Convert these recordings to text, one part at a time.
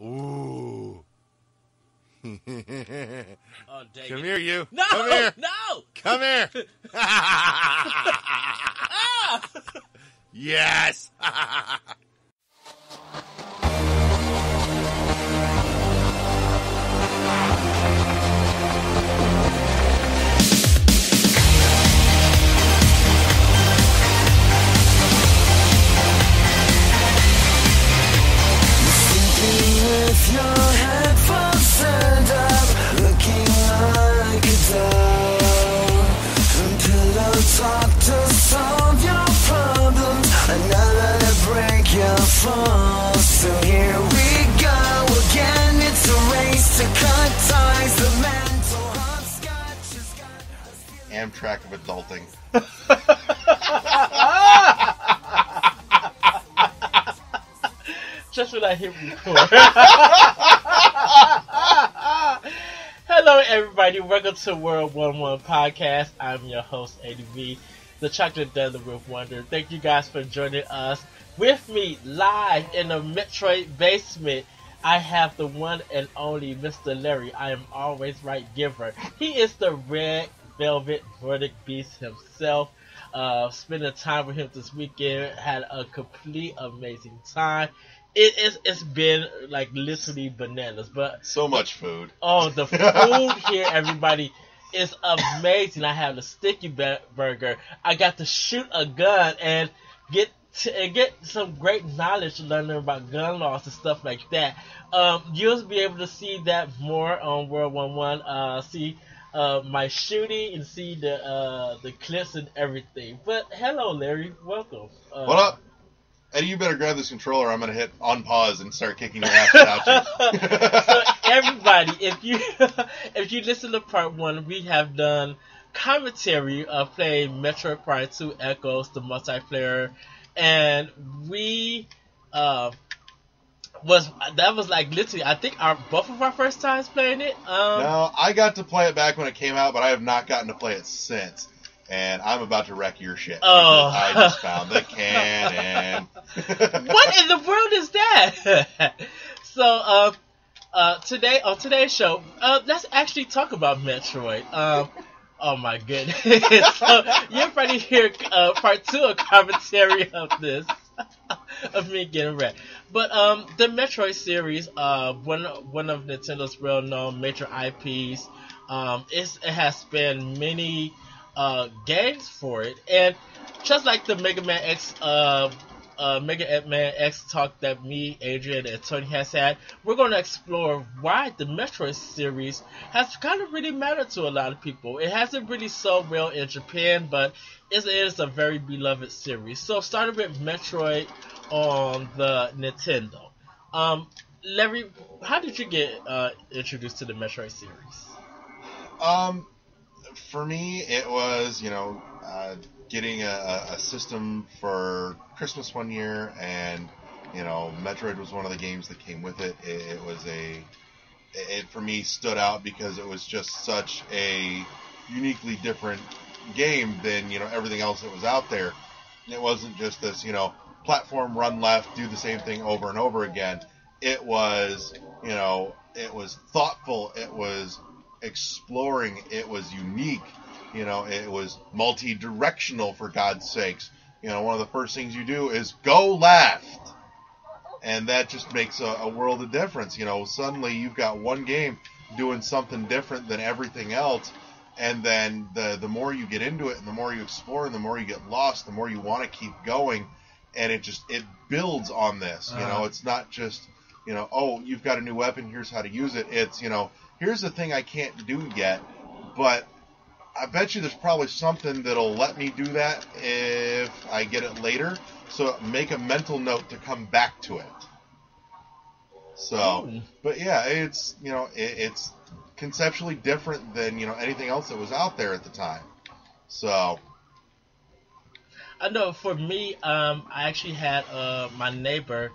Ooh. Oh, dang Come it. here, you. No! Come here. No! Come here. Ah! Yes. With your headphones turned up, looking like a doll. And pillow talk to solve your problems, another to break your fall. So here we go again, it's a race to cut ties. The mental hopscotch has got us feeling. Amtrak of adulting. Just when I hit record. Hello, everybody. Welcome to World 1-1 Podcast. I'm your host, ADV, the Chocolate Dealer with Wonder. Thank you guys for joining us. With me, live in the Metroid basement, I have the one and only Mr. Larry. I am always right giver. He is the Red Velvet Verdict Beast himself. Spending time with him this weekend, had a complete amazing time. It's been like literally bananas, but So much food. oh, the food here, everybody, is amazing. I have the sticky burger. I got to shoot a gun and get some great knowledge learning about gun laws and stuff like that. You'll be able to see that more on World 1-1. See my shooting and see the clips and everything. But hello, Larry, welcome. What up? Eddie, you better grab this controller. I'm going to hit on pause and start kicking your ass without you. So everybody, if you listen to part 1, we have done commentary of playing Metroid Prime 2 Echoes, the multiplayer, and we was like literally I think both of our first times playing it. No, I got to play it back when it came out, but I have not gotten to play it since. And I'm about to wreck your shit. Oh. I just found the cannon. What in the world is that? So, today on today's show, let's actually talk about Metroid. Oh my goodness! So you're ready to hear part 2 of commentary of this, of me getting wrecked. But the Metroid series, one of Nintendo's well-known major IPs, it has spanned many games for it, and just like the Mega Man X talk that me, Adrian, and Tony has had, we're going to explore why the Metroid series has kind of really mattered to a lot of people. It hasn't really sold well in Japan, but it is a very beloved series. So starting with Metroid on the Nintendo. Larry, how did you get introduced to the Metroid series? For me, it was, getting a system for Christmas one year, and, Metroid was one of the games that came with it. It for me stood out because it was just such a uniquely different game than, everything else that was out there. It wasn't just this, platform, run left, do the same thing over and over again. It was, it was thoughtful, it was exploring, it was unique, it was multi-directional, for God's sakes. One of the first things you do is go left, and that just makes a world of difference. Suddenly you've got one game doing something different than everything else, and then the more you get into it and the more you explore and the more you get lost, the more you want to keep going, and it builds on this. It's not just oh, you've got a new weapon, here's how to use it. It's here's the thing I can't do yet, but I bet you there's probably something that'll let me do that if I get it later. So make a mental note to come back to it. So, but yeah, it's, it's conceptually different than, anything else that was out there at the time. So. I know for me, I actually had, my neighbor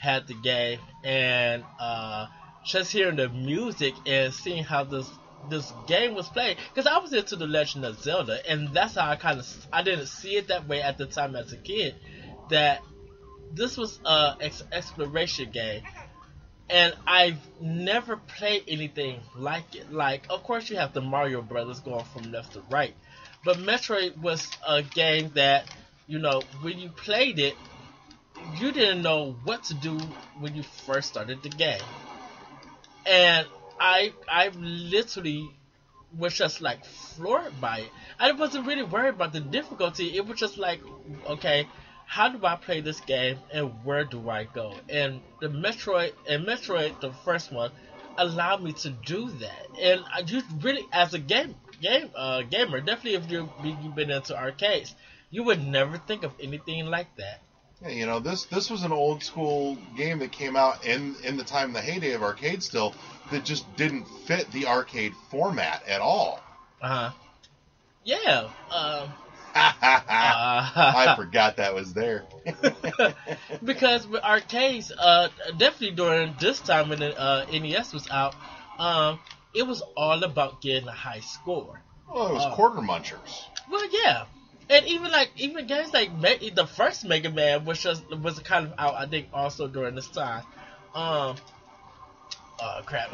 had the game, and, just hearing the music and seeing how this game was played, because I was into The Legend of Zelda, and that's how I didn't see it that way at the time as a kid, that this was a exploration game. And I've never played anything like it. Like, of course, you have the Mario Brothers going from left to right, but Metroid was a game that, when you played it, you didn't know what to do when you first started the game. And I literally was just like floored by it. I wasn't really worried about the difficulty. It was just like, okay, how do I play this game and where do I go? And Metroid, the first one, allowed me to do that. And you really, as a gamer, definitely if you've been into arcades, you would never think of anything like that. Yeah, this was an old school game that came out in the time, the heyday of arcade still, that just didn't fit the arcade format at all. Yeah. I forgot that was there. Because with arcades, definitely during this time when the NES was out, it was all about getting a high score. Well, it was quarter munchers. Well, yeah. And even games like the first Mega Man, which was kind of out, I think, also during this time. Crap.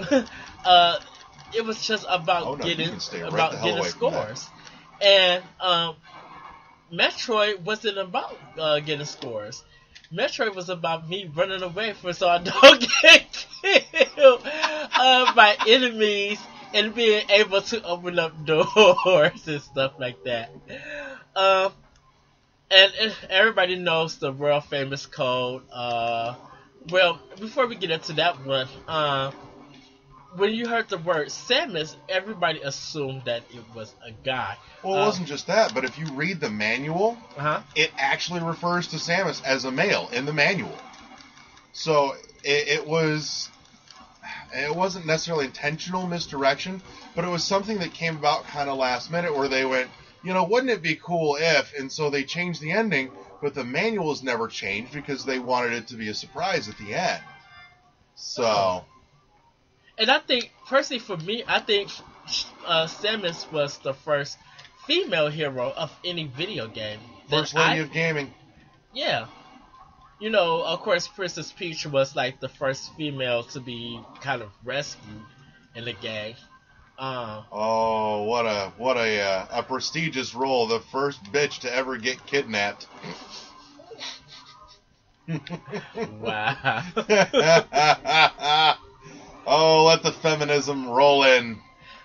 It was just about getting scores. And Metroid wasn't about getting scores. Metroid was about me running away so I don't get killed by enemies and being able to open up doors and stuff like that. And everybody knows the world famous code. Well, before we get into that one, when you heard the word Samus, everybody assumed that it was a guy. Well, it wasn't just that, but if you read the manual, it actually refers to Samus as a male in the manual. So it wasn't necessarily intentional misdirection, but it was something that came about kind of last minute where they went, wouldn't it be cool if, and so they changed the ending, but the manuals never changed because they wanted it to be a surprise at the end. So... And I think, personally for me, Samus was the first female hero of any video game. First lady of gaming. Yeah. Of course, Princess Peach was like the first female to be kind of rescued in the game. What a prestigious role. The first bitch to ever get kidnapped. Wow. Oh, let the feminism roll in.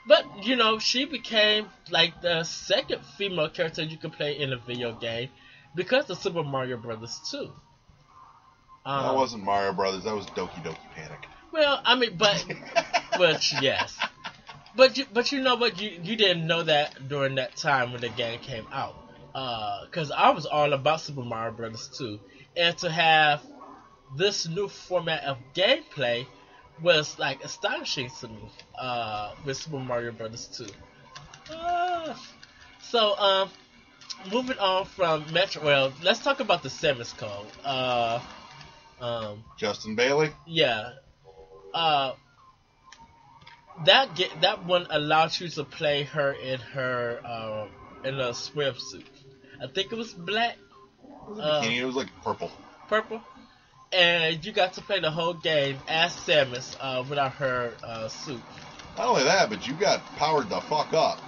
But, she became like the second female character you could play in a video game because of Super Mario Brothers 2. That wasn't Mario Brothers, that was Doki Doki Panic. Well, I mean, but yes. But you know what? You didn't know that during that time when the game came out. Because I was all about Super Mario Brothers 2. And to have this new format of gameplay was like astonishing to me with Super Mario Brothers 2. So moving on from Metro, well, let's talk about the Samus code. Justin Bailey. Yeah. That one allowed you to play her in a swimsuit. I think it was black. It was like purple. Purple. And you got to play the whole game as Samus without her suit. Not only that, but you got powered the fuck up.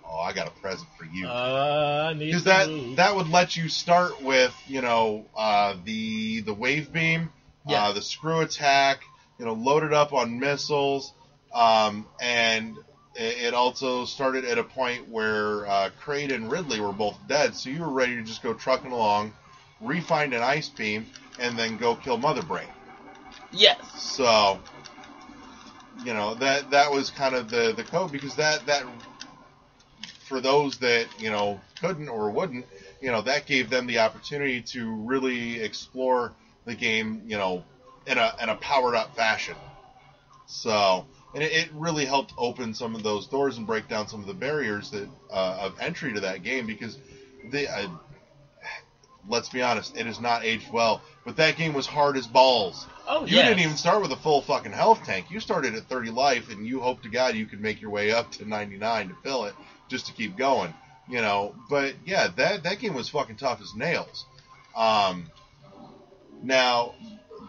Oh, I got a present for you. Because that would let you start with, the wave beam, the screw attack, loaded up on missiles, and it also started at a point where Kraid and Ridley were both dead, so you were ready to just go trucking along, re-find an ice beam, and then go kill Mother Brain. Yes. So, that was kind of the code, because that for those that, couldn't or wouldn't, that gave them the opportunity to really explore the game, in a powered up fashion. So, and it really helped open some of those doors and break down some of the barriers that of entry to that game, because let's be honest, it has not aged well. But that game was hard as balls. Oh, You didn't even start with a full fucking health tank. You started at 30 life, and you hope to God you could make your way up to 99 to fill it, just to keep going. But yeah, that game was fucking tough as nails. Now,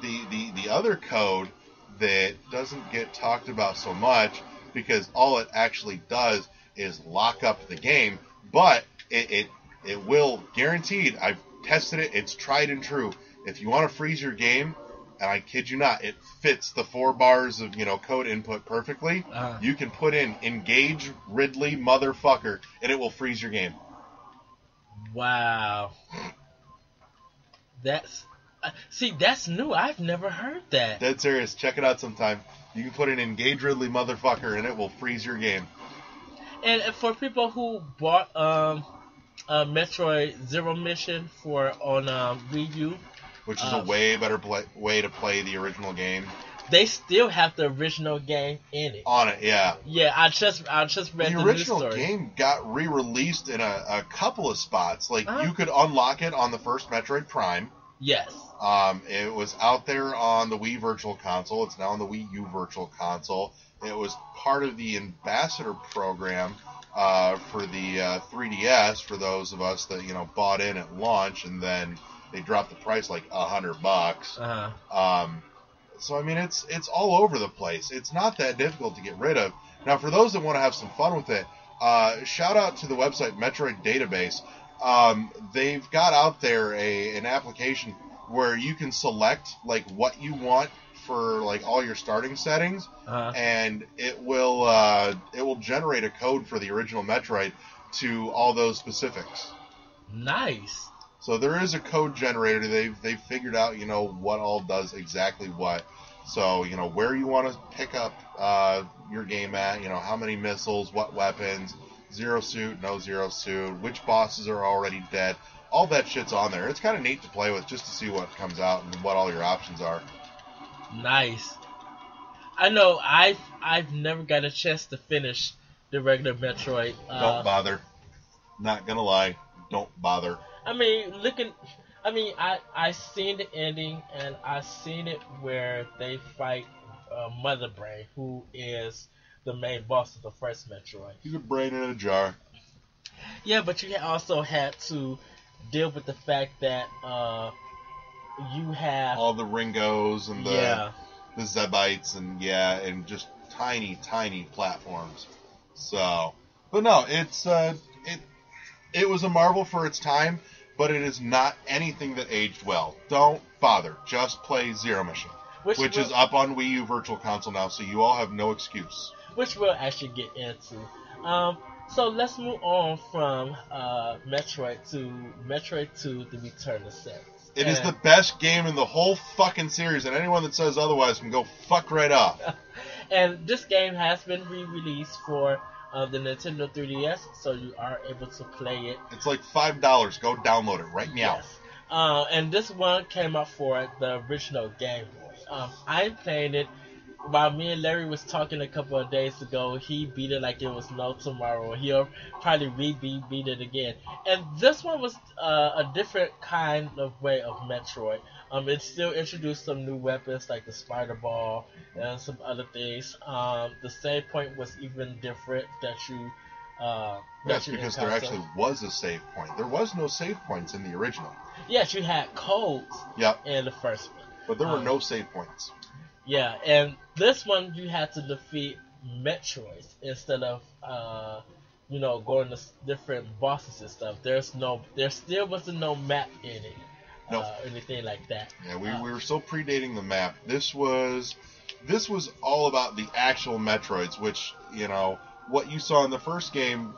the other code that doesn't get talked about so much, because all it actually does is lock up the game, but it will, guaranteed, I've tested it, it's tried and true. If you want to freeze your game, and I kid you not, it fits the 4 bars of, code input perfectly, you can put in engage Ridley motherfucker, and it will freeze your game. Wow. That's new. I've never heard that. Dead serious. Check it out sometime. You can put in engage Ridley motherfucker, and it will freeze your game. And for people who bought Metroid Zero Mission on Wii U, which is a way better way to play the original game. They still have the original game in it. On it, yeah. Yeah, I just read the original news story. game got re-released in a couple of spots. Like, you could unlock it on the first Metroid Prime. Yes. It was out there on the Wii Virtual Console. It's now on the Wii U Virtual Console. It was part of the Ambassador program for the 3DS, for those of us that, bought in at launch, and then they dropped the price like $100. So, I mean, it's all over the place. It's not that difficult to get rid of. Now, for those that want to have some fun with it, shout out to the website Metroid Database. They've got out there an application where you can select like what you want for like all your starting settings, and it will generate a code for the original Metroid to all those specifics. Nice. So there is a code generator. They've figured out what all does exactly what. So where you want to pick up your game at. How many missiles, what weapons. Zero suit, no zero suit, which bosses are already dead. All that shit's on there. It's kind of neat to play with just to see what comes out and what all your options are. Nice. I know I've never got a chance to finish the regular Metroid. Don't bother. Not gonna lie. Don't bother. I seen the ending, and I seen it where they fight Mother Brain, who is the main boss of the first Metroid. He's a brain in a jar. Yeah, but you also had to deal with the fact that you have all the Ringos and the Zebites and just tiny platforms. So, but no, it was a marvel for its time, but it is not anything that aged well. Don't bother. Just play Zero Mission, which is up on Wii U Virtual Console now, so you all have no excuse. Which we'll actually get into. So let's move on from Metroid 2, The Return of Samus. It is the best game in the whole fucking series, and anyone that says otherwise can go fuck right off. And this game has been re-released for the Nintendo 3DS, so you are able to play it. It's like $5. Go download it right now. Yes. And this one came out for the original Game Boy. I'm playing it. While me and Larry was talking a couple of days ago, he beat it like it was no tomorrow. He'll probably beat it again. And this one was a different kind of way of Metroid. It still introduced some new weapons like the Spider Ball and some other things. The save point was even different that you That's because there actually was a save point. There was no save points in the original. Yes, you had codes in the first one. But there were no save points. Yeah, and this one you had to defeat Metroids instead of going to different bosses and stuff. There still wasn't no map in it, anything like that. Yeah, we were still predating the map. This was all about the actual Metroids, which what you saw in the first game,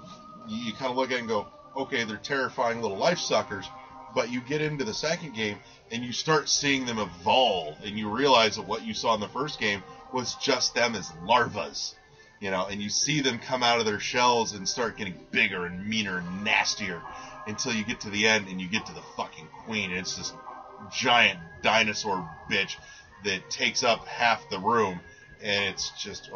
you kind of look at it and go, okay, they're terrifying little life suckers. But you get into the second game and you start seeing them evolve, and you realize that what you saw in the first game was just them as larvas, and you see them come out of their shells and start getting bigger and meaner and nastier until you get to the end and you get to the fucking queen, and it's this giant dinosaur bitch that takes up half the room, and it's just,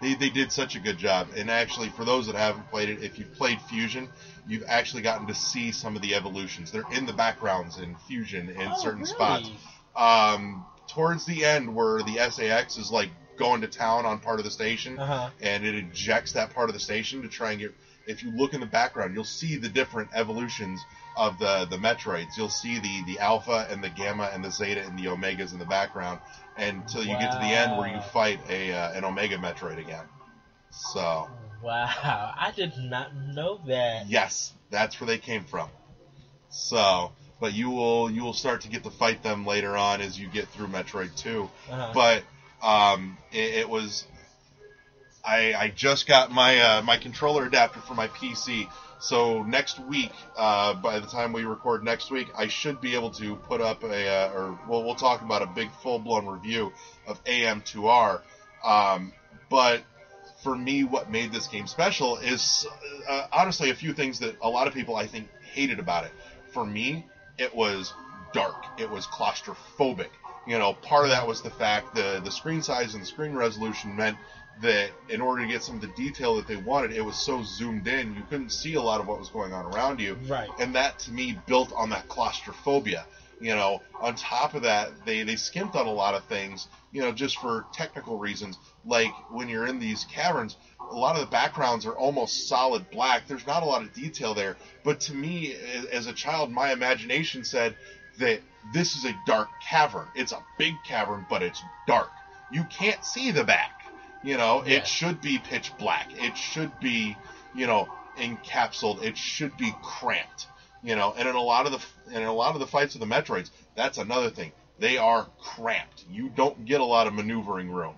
they did such a good job. And actually, for those that haven't played it, if you've played Fusion, you've actually gotten to see some of the evolutions. They're in the backgrounds in Fusion in certain spots. Towards the end, where the SAX is like going to town on part of the station, and it ejects that part of the station to try and get... if you look in the background, you'll see the different evolutions of the Metroids. You'll see the Alpha and the Gamma and the Zeta and the Omegas in the background, until you get to the end where you fight an Omega Metroid again. So. Wow, I did not know that. Yes, that's where they came from. So, but you will start to get to fight them later on as you get through Metroid 2. But it was. I just got my controller adapter for my PC, so next week, by the time we record next week, I should be able to put up we'll talk about a big full-blown review of AM2R. But for me, what made this game special is honestly a few things that a lot of people, I think, hated about it. For me, it was dark. It was claustrophobic. Part of that was the fact the screen size and the screen resolution meant that in order to get some of the detail that they wanted, it was so zoomed in, you couldn't see a lot of what was going on around you. Right. And that, to me, built on that claustrophobia. On top of that, they skimped on a lot of things, just for technical reasons. Like, when you're in these caverns, a lot of the backgrounds are almost solid black. There's not a lot of detail there. But to me, as a child, my imagination said that this is a dark cavern. It's a big cavern, but it's dark. You can't see the back. It should be pitch black. It should be, encapsulated. It should be cramped. And in a lot of the fights of the Metroids, that's another thing. They are cramped. You don't get a lot of maneuvering room.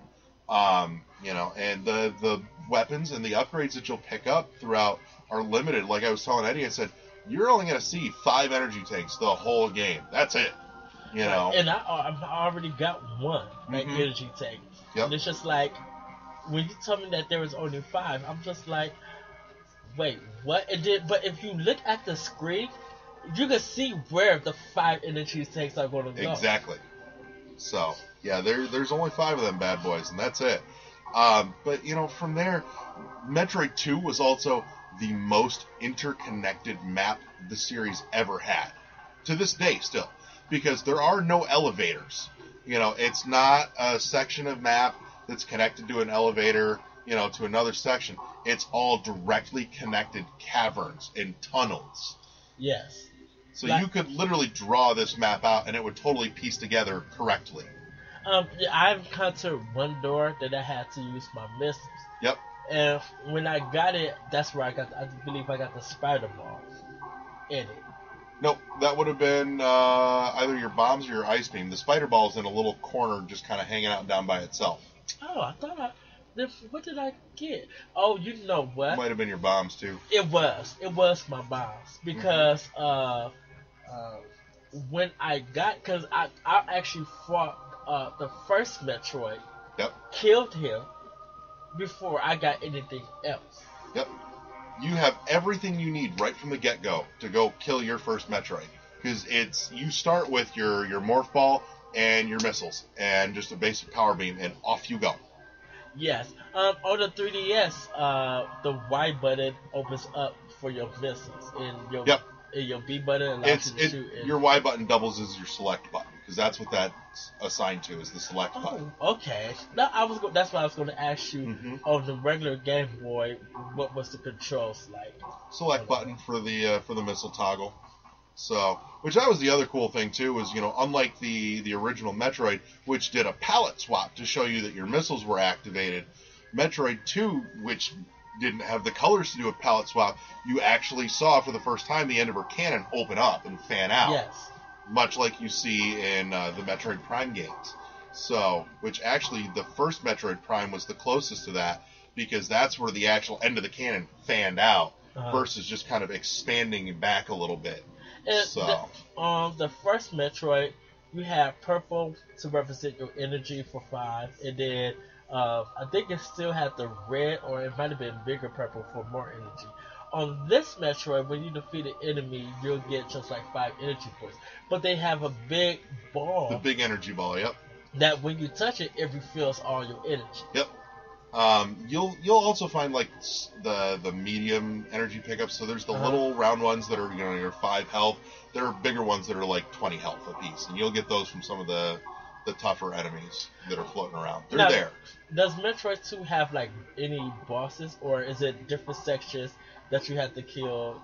And the weapons and the upgrades that you'll pick up throughout are limited. Like I was telling Eddie, I said, you're only going to see 5 energy tanks the whole game. That's it. And I already got one energy tank. Yep. And it's just like, when you tell me that there was only 5, I'm just like, wait, what? But if you look at the screen, you can see where the 5 energy tanks are going to go. Exactly. So, yeah, there's only 5 of them bad boys, and that's it. But, from there, Metroid 2 was also the most interconnected map the series ever had. To this day, still. Because there are no elevators. It's not a section of map that's connected to an elevator, to another section. It's all directly connected caverns and tunnels. Yes. So you could literally draw this map out, and it would totally piece together correctly. I've encountered one door that I had to use my missiles. Yep. And when I got it, that's where I believe I got the spider balls in it. Nope, that would have been either your bombs or your ice beam. The spider ball's in a little corner just kind of hanging out down by itself. Oh, I thought what did I get? Oh, you know what? Might have been your bombs, too. It was my bombs. Because, when I because I actually fought, the first Metroid. Yep. Killed him before I got anything else. Yep. You have everything you need right from the get-go to go kill your first Metroid. Because you start with your Morph Ball and your missiles, and just a basic power beam, and off you go. Yes. On the 3DS, the Y button opens up for your missiles, and your B button allows you to shoot. Your Y button doubles as your select button, because that's what that's assigned to, is the select button. Okay. Now that's what I was going to ask you. Mm-hmm. On the regular Game Boy, what was the controls like? Select button for the missile toggle. So, which that was the other cool thing too, was, unlike the original Metroid, which did a palette swap to show you that your missiles were activated, Metroid 2, which didn't have the colors to do a palette swap, you actually saw for the first time the end of her cannon open up and fan out. Yes. Much like you see in the Metroid Prime games. So, which actually the first Metroid Prime was the closest to that, because that's where the actual end of the cannon fanned out, versus just kind of expanding back a little bit. And the first Metroid, you have purple to represent your energy for 5, and then I think it still had the red, or it might have been bigger purple for more energy. On this Metroid, when you defeat an enemy, you'll get just like 5 energy points. But they have a big ball. The big energy ball, yep. That when you touch it, it refills all your energy. Yep. You'll also find like the medium energy pickups. So there's the little round ones that are your 5 health. There are bigger ones that are like 20 health apiece, and you'll get those from some of the tougher enemies that are floating around. They're there. Does Metroid 2 have like any bosses, or is it different sections that you have to kill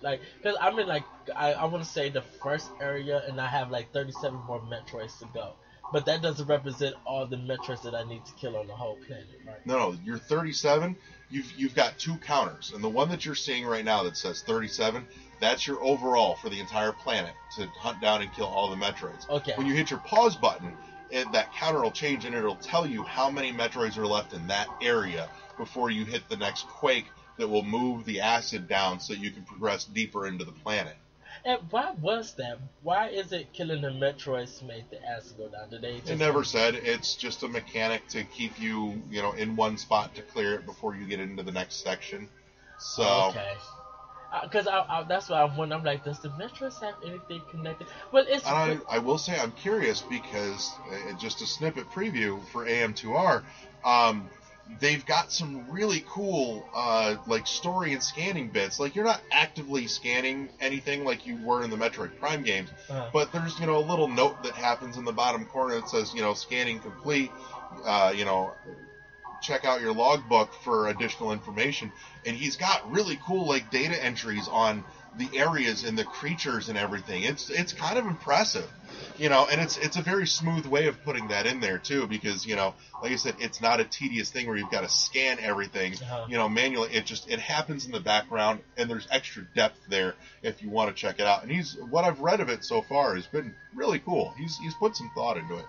because I'm in like I want to say the first area and I have like 37 more Metroids to go. But that doesn't represent all the Metroids that I need to kill on the whole planet, right? No, you're 37. You've got 2 counters, and the one that you're seeing right now that says 37, that's your overall for the entire planet to hunt down and kill all the Metroids. Okay. When you hit your pause button, that counter will change, and it'll tell you how many Metroids are left in that area before you hit the next quake that will move the acid down so you can progress deeper into the planet. And why was that? Why is it killing the Metroids make the acid go down? Did they just It never said. It's just a mechanic to keep you, in one spot to clear it before you get into the next section. So. Okay. Because that's what I'm wondering. I'm like, does the Metroids have anything connected? Well, it's. I will say I'm curious because just a snippet preview for AM2R, they've got some really cool like story and scanning bits. Like you're not actively scanning anything like you were in the Metroid Prime games, but there's a little note that happens in the bottom corner that says scanning complete. Check out your logbook for additional information, and he's got really cool like data entries on the areas and the creatures and everything. It's kind of impressive, and it's a very smooth way of putting that in there too, because like I said, it's not a tedious thing where you've got to scan everything manually. It happens in the background, and there's extra depth there if you want to check it out. And what I've read of it so far has been really cool. He's put some thought into it,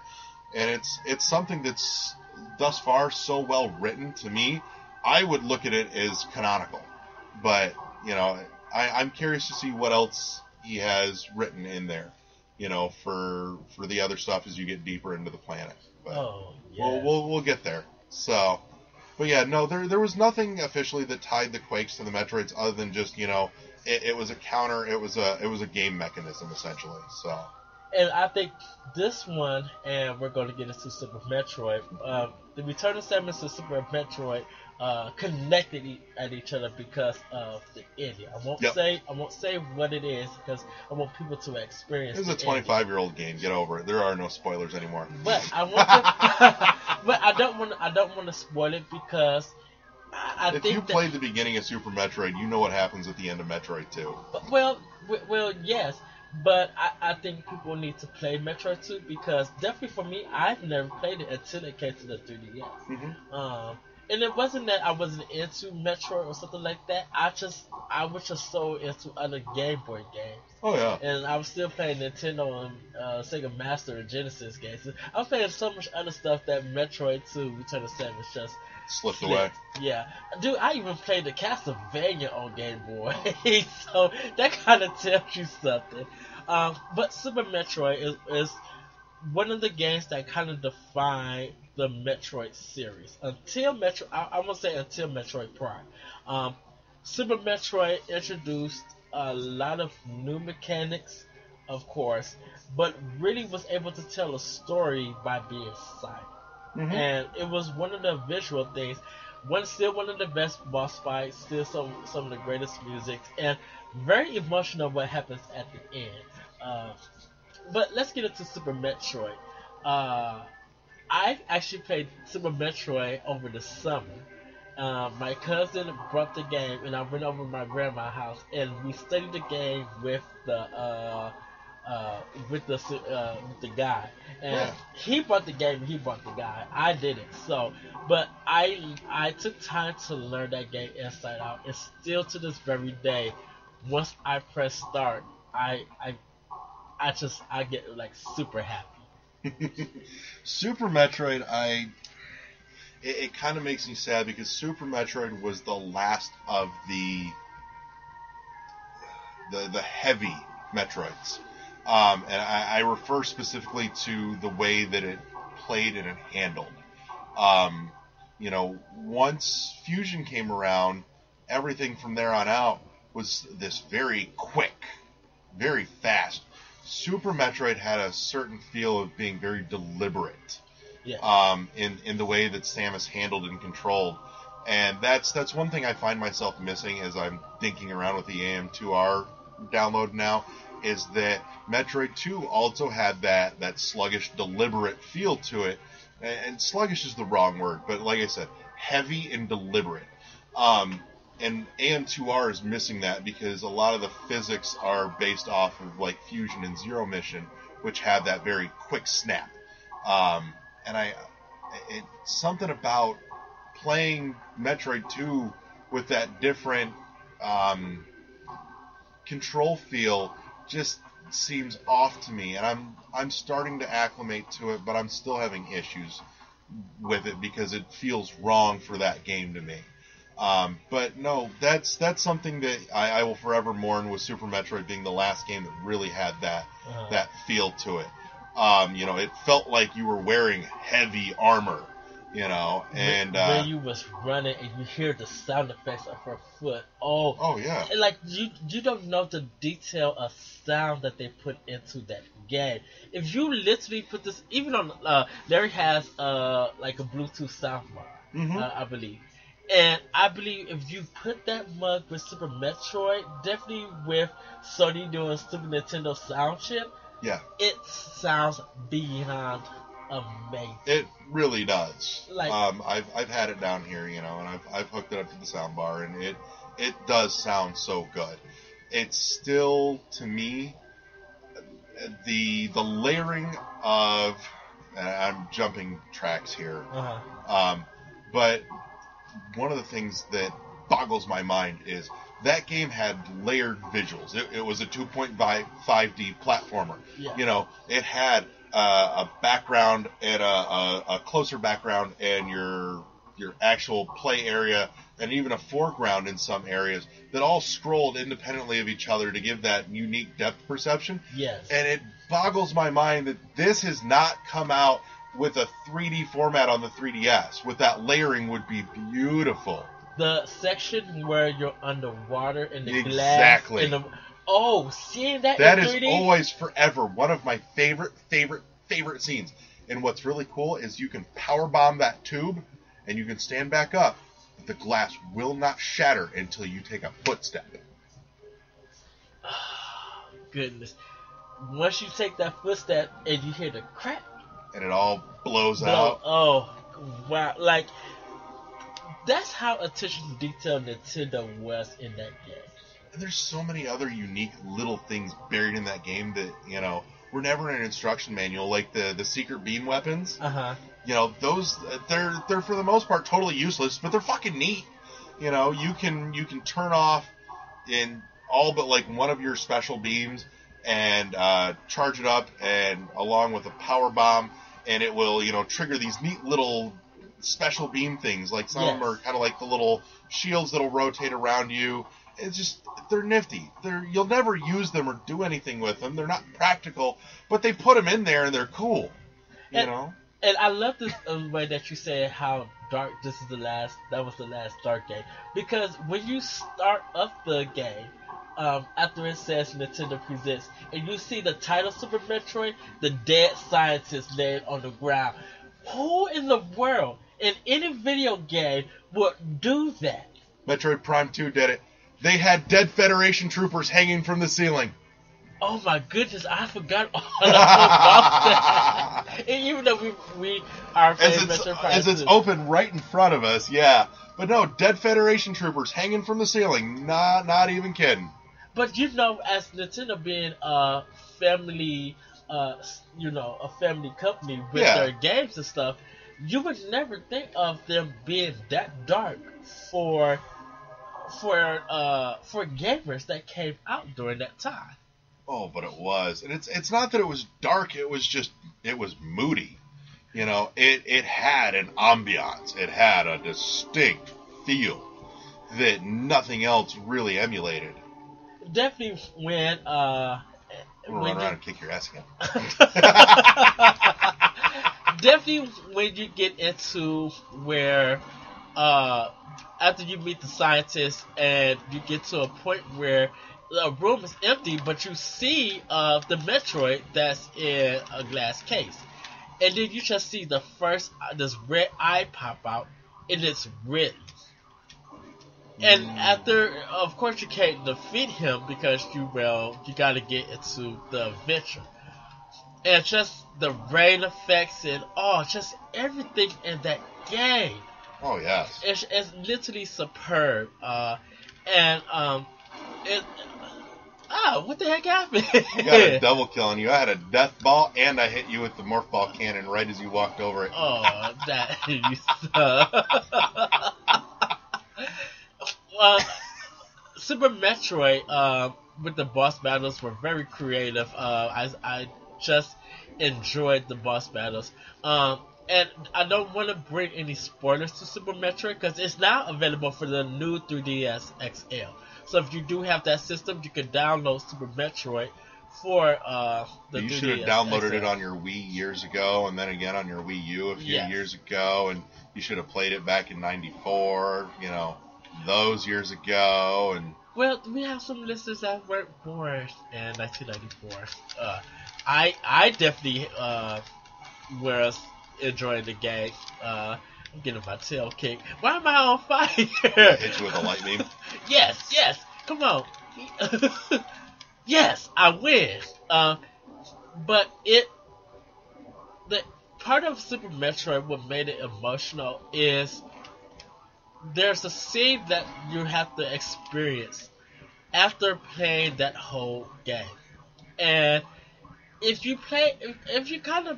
and it's something that's thus far so well written. To me, I would look at it as canonical, but I'm curious to see what else he has written in there, for the other stuff as you get deeper into the planet. But we'll get there. So, but yeah, no, there was nothing officially that tied the Quakes to the Metroids other than just it was a counter, it was a game mechanism essentially. So. And I think this one, and we're going to get into Super Metroid, the Return of Samus and Super Metroid connected at each other because of the ending. I won't say what it is because I want people to experience. It's a 25-year-old game. Get over it. There are no spoilers anymore. But I want to, but I don't want to spoil it because if you played the beginning of Super Metroid, you know what happens at the end of Metroid 2. Well, yes. But I think people need to play Metroid 2 because definitely for me, I've never played it until it came to the 3DS. Mm-hmm. And it wasn't that I wasn't into Metroid or something like that. I was just so into other Game Boy games. Oh yeah. And I was still playing Nintendo and Sega Master and Genesis games. I was playing so much other stuff that Metroid 2 Return of Samus just slipped away. Yeah. Dude, I even played the Castlevania on Game Boy. So that kind of tells you something. But Super Metroid is one of the games that kind of defined the Metroid series. Until Metroid Prime. Super Metroid introduced a lot of new mechanics, of course, but really was able to tell a story by being silent. Mm-hmm. And it was one of the visual things. Still one of the best boss fights, still some of the greatest music, and very emotional what happens at the end. But let's get into Super Metroid. I actually played Super Metroid over the summer. My cousin brought the game, and I went over to my grandma's house, and we studied the game with the guy. And he brought the game, he brought the guy. I didn't. So, but I took time to learn that game inside out, and still to this very day, once I press start, I get like super happy. Super Metroid, it kind of makes me sad because Super Metroid was the last of the heavy Metroids, and I refer specifically to the way that it played and it handled. Once Fusion came around, everything from there on out was this very quick, very fast. Super Metroid had a certain feel of being very deliberate, in the way that Samus handled and controlled, and that's one thing I find myself missing as I'm dinking around with the AM2R download now, is that Metroid 2 also had that sluggish, deliberate feel to it, and sluggish is the wrong word, but like I said, heavy and deliberate. and AM2R is missing that because a lot of the physics are based off of like Fusion and Zero Mission, which have that very quick snap. It's something about playing Metroid 2 with that different control feel just seems off to me, and I'm starting to acclimate to it, but I'm still having issues with it because it feels wrong for that game to me. But no, that's something that I will forever mourn, with Super Metroid being the last game that really had that feel to it. It felt like you were wearing heavy armor, and when you was running and you hear the sound effects of her foot. Oh yeah. Like you don't know the detail of sound that they put into that game. If you literally put this, even on Larry has like a Bluetooth soundbar, I believe. And I believe if you put that mug with Super Metroid, definitely with Sony doing Super Nintendo sound chip, yeah, it sounds beyond amazing. It really does. Like, I've had it down here, and I've hooked it up to the soundbar, and it does sound so good. It's still, to me, the layering of, and I'm jumping tracks here, but one of the things that boggles my mind is that game had layered visuals. It was a 2.5D platformer. Yeah. It had a background and a closer background and your actual play area and even a foreground in some areas that all scrolled independently of each other to give that unique depth perception. Yes. And it boggles my mind that this has not come out with a 3D format on the 3DS. With that layering would be beautiful. The section where you're underwater in the Exactly. glass. Seeing that That in is 3D? always forever one of my favorite scenes. And what's really cool is you can power bomb that tube and you can stand back up. But the glass will not shatter until you take a footstep. Goodness. Once you take that footstep and you hear the crack, And it all blows out. Oh, wow. Like, that's how attention to detail Nintendo was in that game. And there's so many other unique little things buried in that game that, were never in an instruction manual, like the secret beam weapons. Those they're for the most part totally useless, but they're fucking neat. You can turn off in all but like one of your special beams and charge it up, and along with a power bomb, and it will trigger these neat little special beam things. Like some of them are kind of like the little shields that'll rotate around you. It's just, they're nifty. You'll never use them or do anything with them. They're not practical, but they put them in there and they're cool. And I love this way that you said how dark that was the last dark game. Because when you start up the game, after it says Nintendo Presents, and you see the title Super Metroid, the dead scientist laying on the ground. Who in the world, in any video game, would do that? Metroid Prime 2 did it. They had dead Federation troopers hanging from the ceiling. Oh my goodness, I forgot all about that. And even though we are as it's open right in front of us, yeah. But no, dead Federation troopers hanging from the ceiling. Not even kidding. But as Nintendo being a family, a family company with their games and stuff, you would never think of them being that dark for gamers that came out during that time. Oh, but it was. And it's not that it was dark, it was moody. It had an ambiance. It had a distinct feel that nothing else really emulated. Definitely when I'm gonna run around and kick your ass again. Definitely when you get into where after you meet the scientist and you get to a point where the room is empty, but you see the Metroid that's in a glass case. And then you just see this red eye pop out, and it's red. And after, of course, you can't defeat him because you gotta get into the adventure. And just the rain effects and just everything in that game Oh yes. It's literally superb. What the heck happened? You got a double kill on you. I had a death ball, and I hit you with the morph ball cannon right as you walked over it. Oh, that you suck. Super Metroid, with the boss battles were very creative. I just enjoyed the boss battles. And I don't want to bring any spoilers to Super Metroid because it's now available for the new 3DS XL. So if you do have that system, you can download Super Metroid for the 3DS. You should have downloaded XL. it on your Wii years ago, and then again on your Wii U a few Yes. years ago, and you should have played it back in '94. Those years ago, and Well, we have some listeners that weren't born in 1994. I definitely was enjoying the game. I'm getting my tail kicked. Why am I on fire? hit you with a light beam. Yes. Come on. Yes, I win. But the part of Super Metroid what made it emotional is there's a scene that you have to experience after playing that whole game. And if you kind of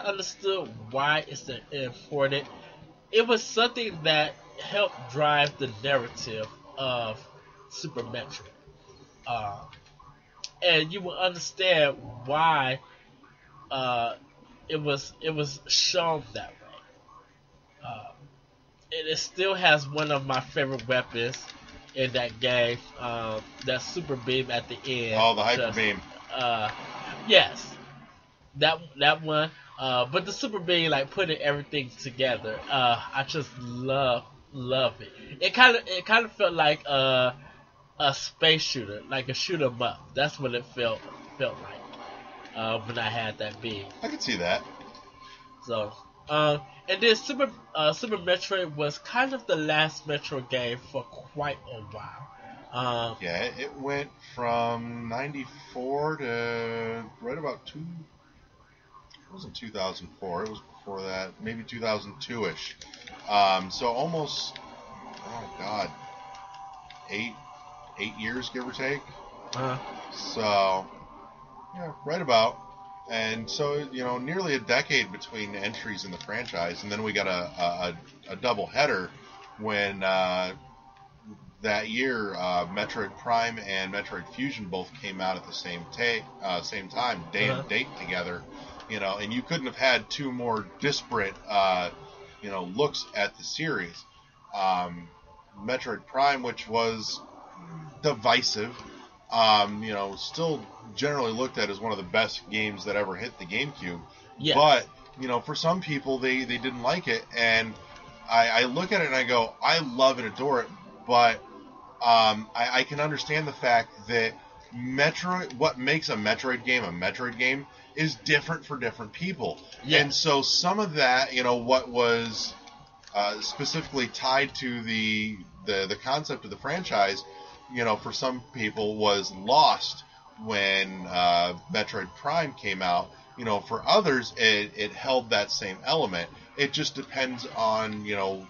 understood why it's important, it was something that helped drive the narrative of Super Metroid. And you will understand why it was shown that way. It still has one of my favorite weapons in that game, that super beam at the end. Oh, the hyper beam. Yes, that one. But the super beam, like putting everything together, I just love it. It kind of felt like a space shooter, like a shoot 'em up. That's what it felt like when I had that beam. I can see that. So, and then Super Metroid was kind of the last Metroid game for quite a while. Yeah, it went from '94 to right about it wasn't 2004, it was before that, maybe 2002-ish. So almost, oh god, 8 years, give or take. So, yeah, right about. And so, nearly a decade between entries in the franchise, and then we got a double header when that year Metroid Prime and Metroid Fusion both came out at the same time, day and date together. And you couldn't have had two more disparate, looks at the series. Metroid Prime, which was divisive, still generally looked at as one of the best games that ever hit the GameCube. Yes. But, for some people, they didn't like it, and I look at it and I go, I love and adore it, but I can understand the fact that what makes a Metroid game is different for different people. Yes. And so some of that, what was specifically tied to the concept of the franchise, for some people was lost when Metroid Prime came out. For others, it held that same element. It just depends on,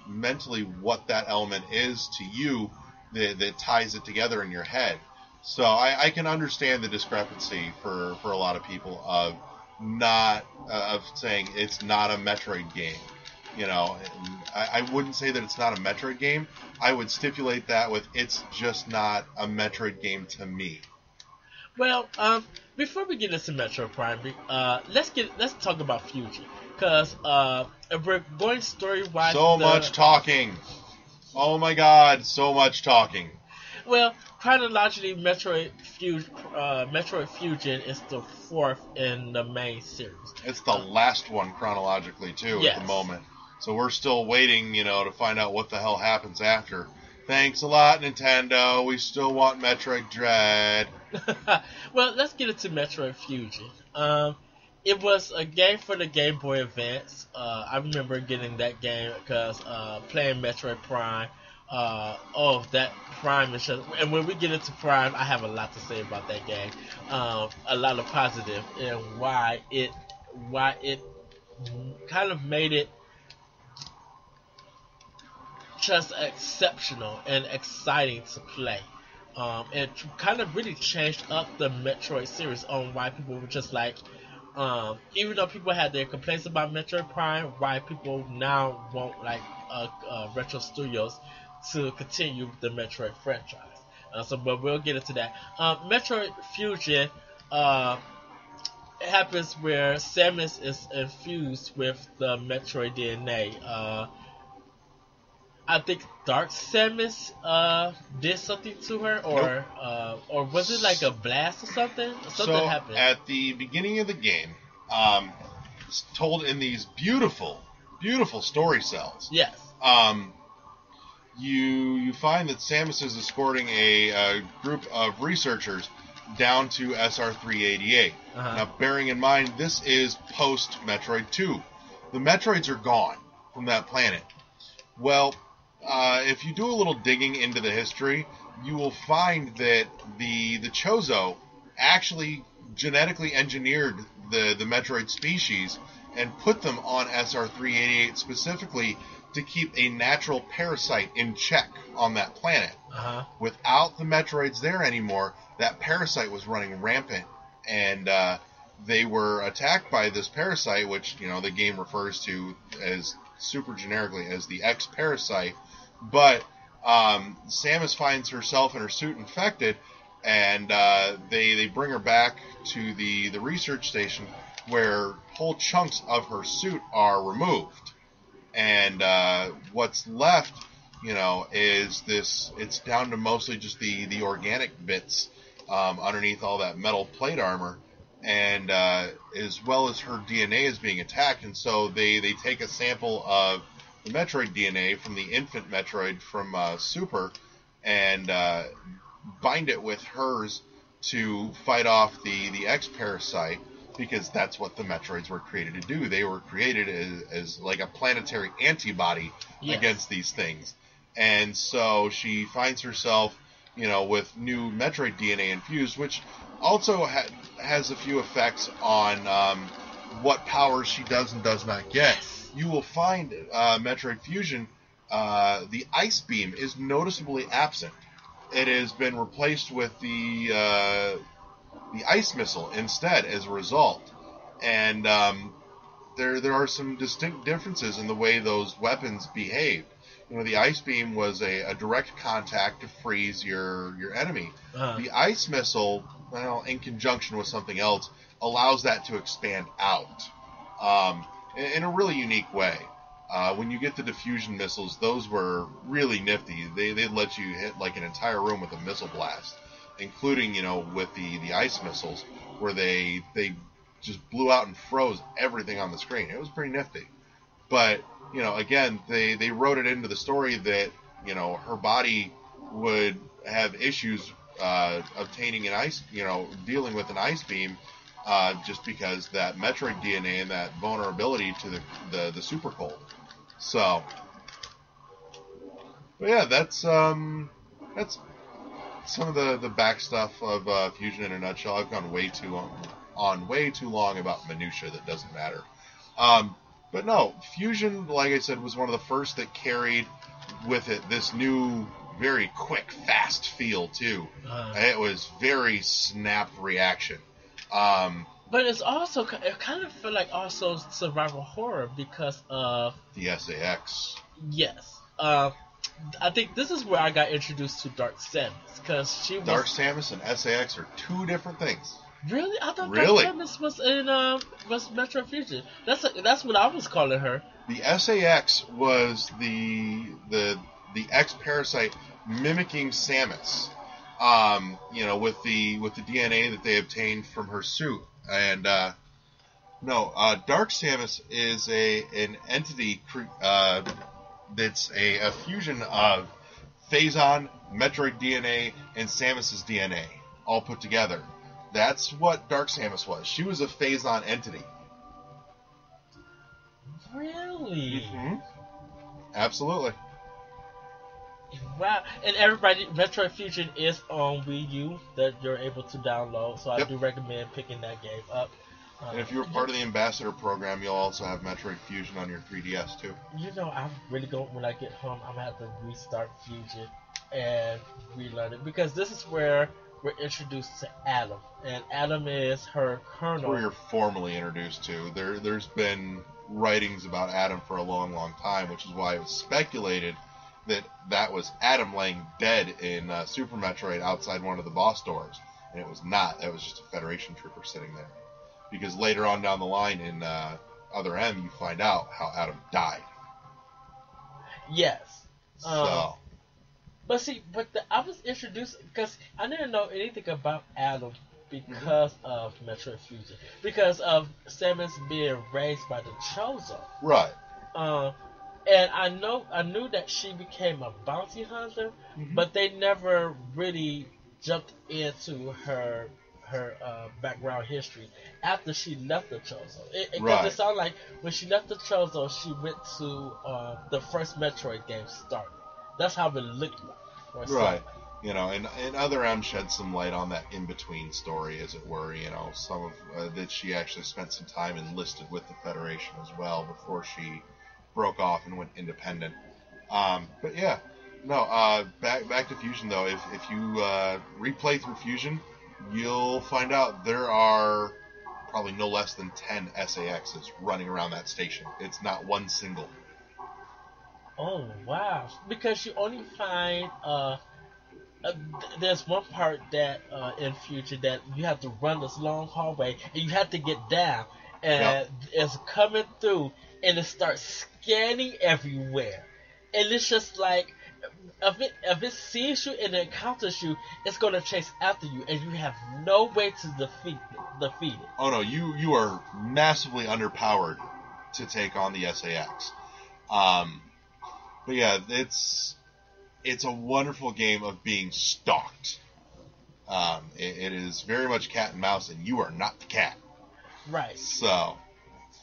mentally what that element is to you that ties it together in your head. So I can understand the discrepancy for a lot of people of saying it's not a Metroid game. I wouldn't say that it's not a Metroid game. I would stipulate that with it's just not a Metroid game to me. Well, before we get into Metroid Prime, let's talk about Fusion, because if we're going story-wise, Much talking. Oh my God, so much talking. Well, chronologically, Metroid Fusion is the fourth in the main series. It's the last one chronologically too Yes. at the moment. So we're still waiting, to find out what the hell happens after. Thanks a lot, Nintendo. We still want Metroid Dread. Well, let's get into Metroid Fusion. It was a game for the Game Boy Advance. I remember getting that game because playing Metroid Prime. That Prime is just, and when we get into Prime, I have a lot to say about that game. A lot of positive and why it kind of made it just exceptional and exciting to play. It kind of really changed up the Metroid series on why people were just like, even though people had their complaints about Metroid Prime, why people now want like Retro Studios to continue the Metroid franchise. But we'll get into that. Metroid Fusion happens where Samus is infused with the Metroid DNA. I think Dark Samus did something to her, or was it like a blast or something? Something happened. At the beginning of the game, it's told in these beautiful, beautiful story cells. Yes. You find that Samus is escorting a group of researchers down to SR-388. Now, bearing in mind, this is post-Metroid 2. The Metroids are gone from that planet. Well, if you do a little digging into the history, you will find that the Chozo actually genetically engineered the Metroid species and put them on SR-388 specifically to keep a natural parasite in check on that planet. Without the Metroids there anymore, that parasite was running rampant, and they were attacked by this parasite, which the game refers to as super generically as the X-Parasite. But Samus finds herself and her suit infected, and they bring her back to the research station where whole chunks of her suit are removed. And what's left, is this. It's down to mostly just the organic bits underneath all that metal plate armor, and as well as her DNA is being attacked. And so they take a sample of the Metroid DNA from the infant Metroid from Super and bind it with hers to fight off the X-Parasite, because that's what the Metroids were created to do. They were created as like a planetary antibody against these things. And so she finds herself, with new Metroid DNA infused, which also has a few effects on what powers she does and does not get. You will find Metroid Fusion, the Ice Beam is noticeably absent. It has been replaced with the Ice Missile instead as a result. And there are some distinct differences in the way those weapons behave. The Ice Beam was a direct contact to freeze your enemy. The Ice Missile, in conjunction with something else, allows that to expand out in a really unique way. When you get the diffusion missiles, those were really nifty. They'd let you hit like an entire room with a missile blast, including, with the ice missiles, where they just blew out and froze everything on the screen. It was pretty nifty. But, again, they wrote it into the story that, her body would have issues obtaining an ice, dealing with an ice beam, just because that Metroid DNA and that vulnerability to the super cold. So, but yeah, that's some of the back stuff of Fusion in a nutshell. I've gone way too long about minutia that doesn't matter. But no, Fusion, like I said, was one of the first that carried with it this new, very quick, fast feel too. It was very snap reaction. But it's also, it kind of feel like also survival horror because of the SAX. Yes. I think this is where I got introduced to Dark Samus, because she was... Dark Samus and SAX are two different things. Really? I thought Dark Samus was in was Metro Fusion. That's what I was calling her. The SAX was the X-Parasite mimicking Samus. With the DNA that they obtained from her suit. And Dark Samus is an entity that's a fusion of Phazon, Metroid DNA, and Samus's DNA all put together. That's what Dark Samus was. She was a Phazon entity. Really? Mm-hmm. Absolutely. Wow. And everybody, Metroid Fusion is on Wii U that you're able to download, so I do recommend picking that game up. And if you're part of the Ambassador program, you'll also have Metroid Fusion on your 3DS too. You know, I'm really going, when I get home, I'm going to have to restart Fusion and relearn it. Because this is where we're introduced to Adam. And Adam is her colonel. Where you're formally introduced to. There's been writings about Adam for a long, long time, which is why it was speculated that was Adam laying dead in Super Metroid outside one of the boss doors. And it was not. It was just a Federation trooper sitting there. Because later on down the line in Other M, you find out how Adam died. Yes. So. But see, I was introduced, because I didn't know anything about Adam because of Metroid Fusion. Because of Samus being raised by the Chozo. Right. And I knew that she became a bounty hunter, but they never really jumped into her background history after she left the Chozo. It sounded like when she left the Chozo, she went to the first Metroid game started. That's how it looked like. Right. You know, and Other M shed some light on that in-between story, as it were. You know, some of that she actually spent some time enlisted with the Federation as well before she broke off and went independent. But yeah, no. Back to Fusion though. If you replay through Fusion, you'll find out there are probably no less than 10 SAXs running around that station. It's not one single. Oh wow! Because you only find there's one part that in Future that you have to run this long hallway and you have to get down, and it's coming through and it starts scanning everywhere, and it's just like if it sees you and it encounters you, it's gonna chase after you, and you have no way to defeat it. Oh no, you are massively underpowered to take on the SAX. But yeah, it's a wonderful game of being stalked. It is very much cat and mouse, and you are not the cat. Right. So.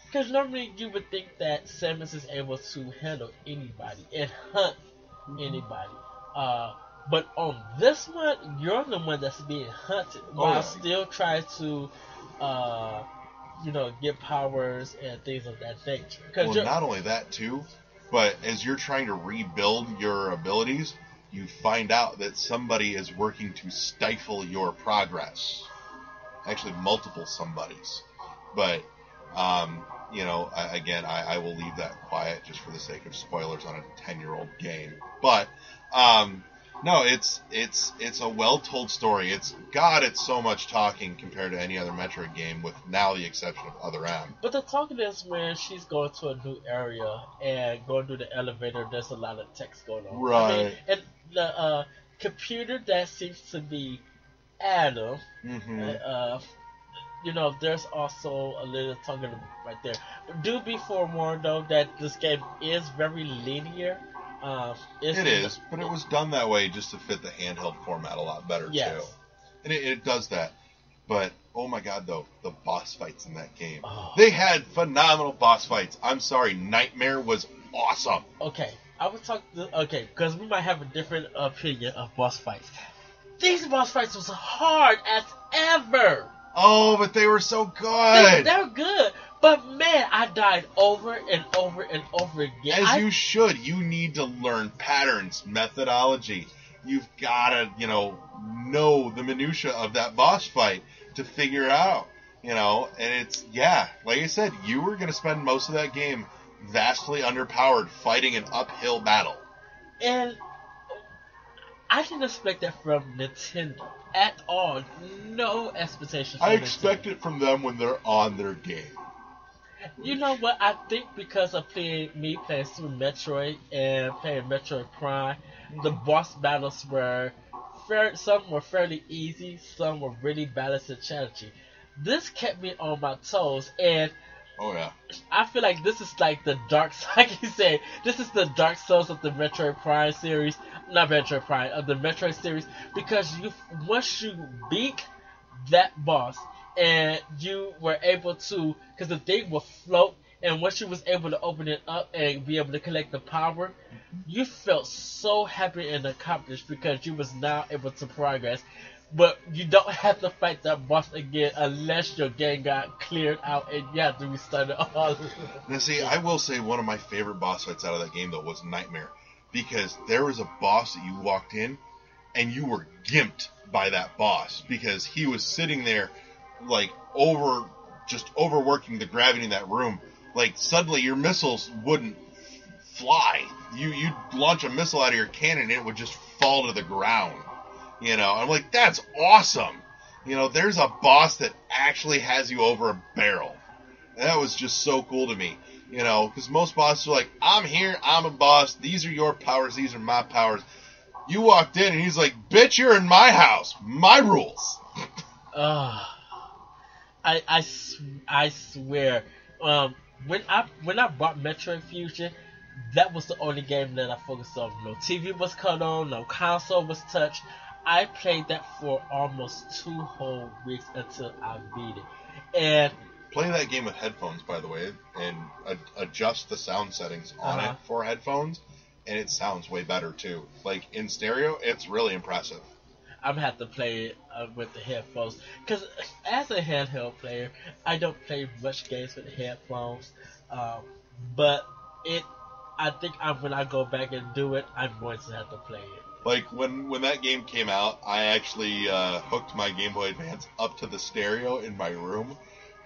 Because normally you would think that Samus is able to handle anybody and hunt anybody. But on this one, you're the one that's being hunted while still trying to, get powers and things of that nature. Well, not only that too, but as you're trying to rebuild your abilities, you find out that somebody is working to stifle your progress. Actually, multiple somebodies. But, again, I will leave that quiet just for the sake of spoilers on a 10-year-old game. But, no, it's a well-told story. It's so much talking compared to any other Metroid game, with now the exception of Other M. But the talking is when she's going to a new area and going through the elevator, there's a lot of text going on. Right. I mean, and the computer that seems to be Adam, there's also a little talking right there. Do be forewarned, though, that this game is very linear. It is, but it was done that way just to fit the handheld format a lot better, too. And it does that. But, oh my god, though, the boss fights in that game. Oh. They had phenomenal boss fights. I'm sorry, Nightmare was awesome. Okay, I would talk... because we might have a different opinion of boss fights. These boss fights was hard as ever. Oh, but they were so good. They're good. But man, I died over and over and over again. As you should. You need to learn patterns, methodology. You've got to, know the minutia of that boss fight to figure it out. And it's, like I said, you were going to spend most of that game vastly underpowered fighting an uphill battle. And I didn't expect that from Nintendo at all. No expectations from I expect Nintendo. it from them when they're on their game. You know what? I think because of playing Super Metroid and playing Metroid Prime, the boss battles were some were fairly easy, some were really balanced and challenging. This kept me on my toes, and I feel like this is like the dark, like you say, this is the Dark Souls of the Metroid Prime series, not Metroid Prime, of the Metroid series, because once you beat that boss, and you were able to, because the thing will float, and once you was able to open it up and be able to collect the power, you felt so happy and accomplished because you was now able to progress. but you don't have to fight that boss again unless your game got cleared out and you have to restart it all. Now, see, I will say one of my favorite boss fights out of that game, though, was Nightmare. Because there was a boss that you walked in, and you were gimped by that boss. Because he was sitting there, like, just overworking the gravity in that room. Like, suddenly your missiles wouldn't fly. You'd launch a missile out of your cannon, and it would just fall to the ground. You know, I'm like, that's awesome. You know, there's a boss that actually has you over a barrel. That was just so cool to me. You know, because most bosses are like, I'm here, I'm a boss, these are your powers, these are my powers. You walked in and he's like, bitch, you're in my house, my rules. I swear, when I bought Metroid Fusion, that was the only game that I focused on. No TV was cut on, no console was touched. I played that for almost 2 whole weeks until I beat it. And play that game with headphones, by the way, and adjust the sound settings on it for headphones, and it sounds way better too. Like in stereo, it's really impressive. I'm gonna have to play it with the headphones, because as a handheld player, I don't play much games with headphones. But I think when I go back and do it, I'm going to have to play it. Like when that game came out, I actually hooked my Game Boy Advance up to the stereo in my room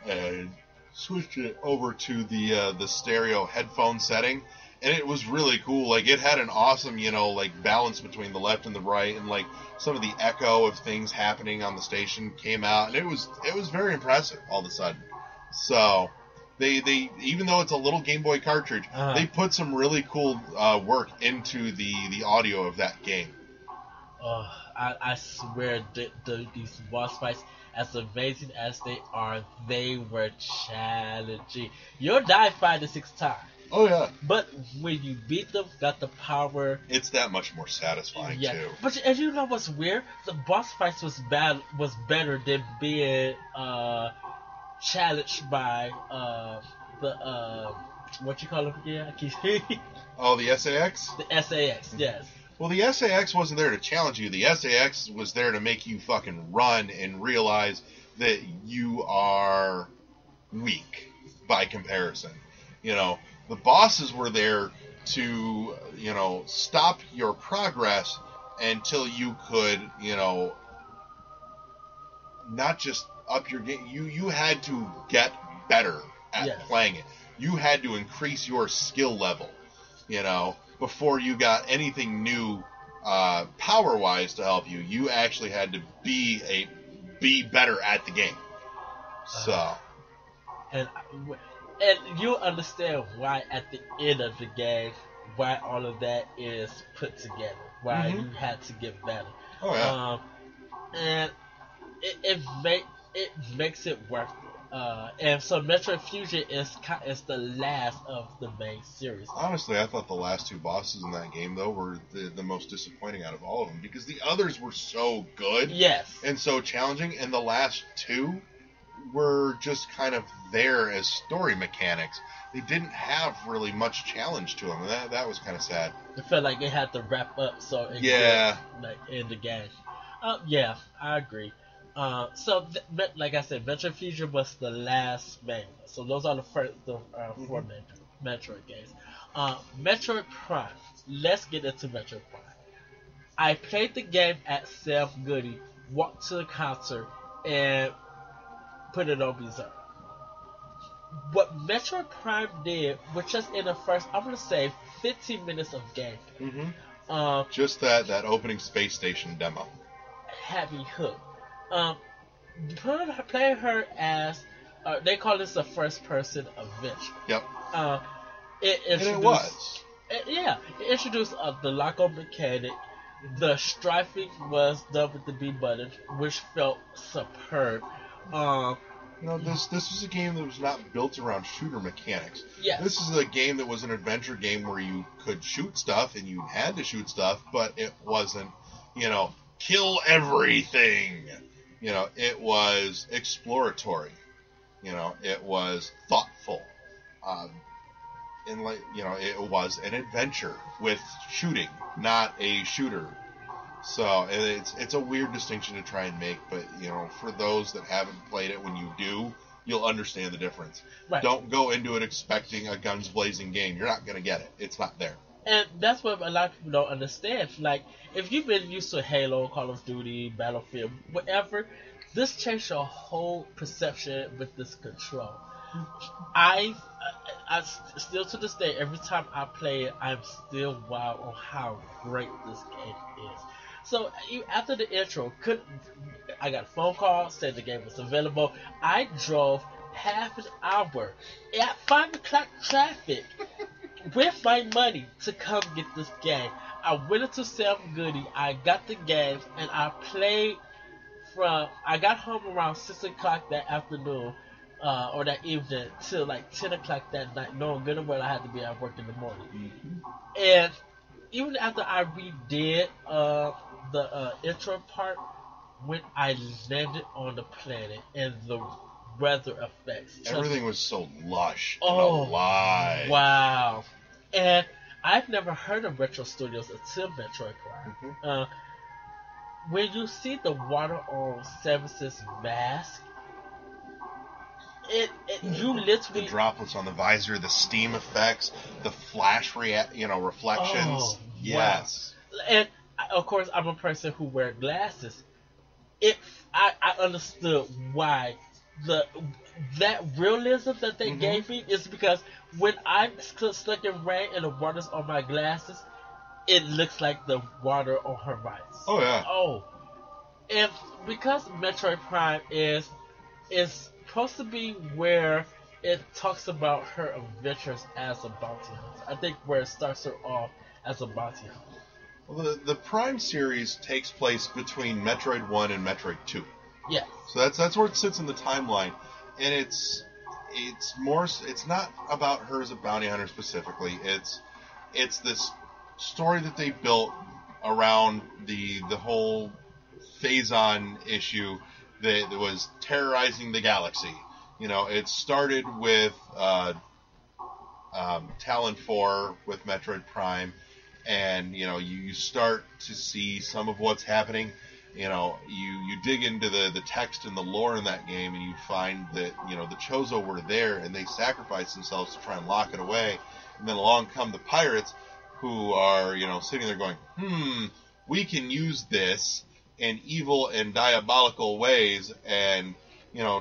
and switched it over to the stereo headphone setting, and it was really cool. Like, it had an awesome, you know, like, balance between the left and the right, and like some of the echo of things happening on the station came out, and it was very impressive all of a sudden. So they even though it's a little Game Boy cartridge, they put some really cool work into the audio of that game. I swear these boss fights, as amazing as they were challenging. You'll die 5 to 6 times. Oh yeah. But when you beat them, got the power. It's that much more satisfying too. But and you know what's weird? The boss fights was better than being challenged by the what you call them again? Oh, the SAX? The SAX, yes. Well, the SAX wasn't there to challenge you. The SAX was there to make you fucking run and realize that you are weak by comparison. You know, the bosses were there to, you know, stop your progress until you could, you know, not just up your game. You had to get better at playing it. You had to increase your skill level, you know, before you got anything new power-wise to help you. You actually had to be better at the game. So, and you understand why at the end of the game, why all of that is put together, why you had to get better. Oh yeah. And it makes it worth it. And so Metroid Fusion is the last of the main series. Honestly, I thought the last 2 bosses in that game, though, were the most disappointing out of all of them, because the others were so good. Yes. And so challenging, and the last 2 were just kind of there as story mechanics. They didn't have really much challenge to them, and that was kind of sad. It felt like it had to wrap up so it could, like, end the game. Yeah, I agree. So, like I said, Metroid Fusion was the last main. So those are the first 4 Metroid games. Metroid Prime. Let's get into Metroid Prime. I played the game at Sam Goody, walked to the concert, and put it on Berserk. What Metroid Prime did, which just in the first, I'm going to say, 15 minutes of gameplay. Just that opening space station demo had me hooked. Playing her as they call this a first-person adventure. Yep. It was. It introduced the lock on mechanic. The strafing was done with the B button, which felt superb. You know, this was a game that was not built around shooter mechanics. Yes. This is a game that was an adventure game where you could shoot stuff and you had to shoot stuff, but it wasn't, you know, kill everything. You know, it was exploratory. You know, it was thoughtful. And, like, you know, it was an adventure with shooting, not a shooter. So it's a weird distinction to try and make, but for those that haven't played it, when you do, you'll understand the difference. Right. Don't go into it expecting a guns blazing game. You're not gonna get it. It's not there. And that's what a lot of people don't understand. Like, if you've been used to Halo, Call of Duty, Battlefield, whatever, this changed your whole perception with this control. I still to this day, every time I play it, I'm still wild on how great this game is. So after the intro, I got a phone call, said the game was available. I drove half an hour at 5 o'clock traffic with my money to come get this game. I went into Sam Goody, I got the game, and I played I got home around 6 o'clock that afternoon, or that evening, till like 10 o'clock that night, knowing good and well I had to be at work in the morning. Mm-hmm. And even after I redid the intro part, when I landed on the planet and the weather effects, everything was so lush and oh, alive. Wow. And I've never heard of Retro Studios until Metroid Prime. Mm-hmm. When you see the water on Samus's mask, you literally, the droplets on the visor, the steam effects, the flash reflections. Oh, yes. Wow. And of course, I'm a person who wears glasses. I understood why that realism that they mm-hmm. gave me is because when I'm stuck in rain and the water's on my glasses, it looks like the water on her visor. Oh yeah. Oh, and because Metroid Prime is supposed to be where it talks about her adventures as a bounty hunter. I think where it starts her off as a bounty hunter. Well, the Prime series takes place between Metroid 1 and Metroid 2. Yeah. So that's where it sits in the timeline, and it's not about her as a bounty hunter specifically. It's this story that they built around the whole Phazon issue that was terrorizing the galaxy. It started with Talon 4 with Metroid Prime, and you start to see some of what's happening. You dig into the text and the lore in that game, and you find that the Chozo were there and they sacrificed themselves to try and lock it away. And then along come the pirates, who are sitting there going, we can use this in evil and diabolical ways, and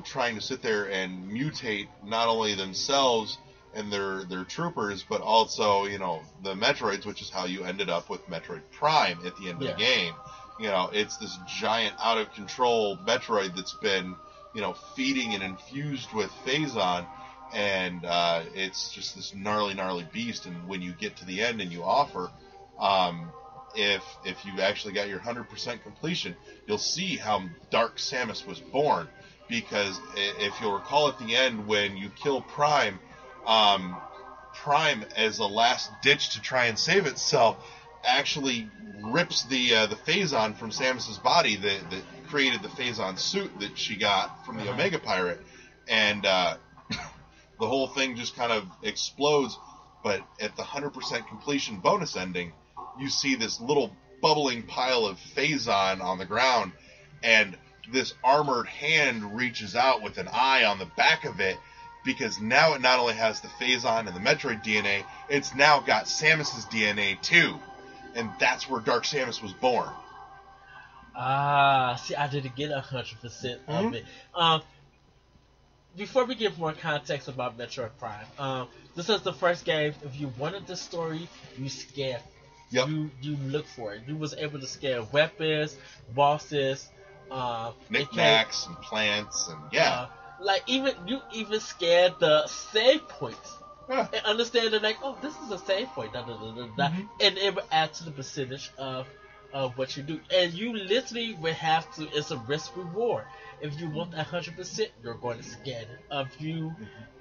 trying to sit there and mutate not only themselves and their troopers, but also the Metroids, which is how you ended up with Metroid Prime at the end of the game. It's this giant out of control Metroid that's been feeding and infused with Phazon, and it's just this gnarly beast. And when you get to the end and you offer, if you actually got your 100% completion, you'll see how Dark Samus was born. Because if you'll recall at the end when you kill Prime, Prime, as a last ditch to try and save itself, actually rips the Phazon from Samus's body that created the Phazon suit that she got from the Omega Pirate, and the whole thing just kind of explodes. But at the 100% completion bonus ending, you see this little bubbling pile of Phazon on the ground, and this armored hand reaches out with an eye on the back of it, because now it not only has the Phazon and the Metroid DNA, it's now got Samus's DNA too. And that's where Dark Samus was born. See, I didn't get 100% of it. Before we give more context about Metroid Prime, this is the first game. If you wanted the story, you scanned. Yep. You look for it. You was able to scan weapons, bosses, knickknacks and plants, and you even scanned the save points. And understand that, like, oh, this is a save point, and it would add to the percentage of what you do. And you literally would have to, it's a risk reward. If you want 100%, you're going to scan it.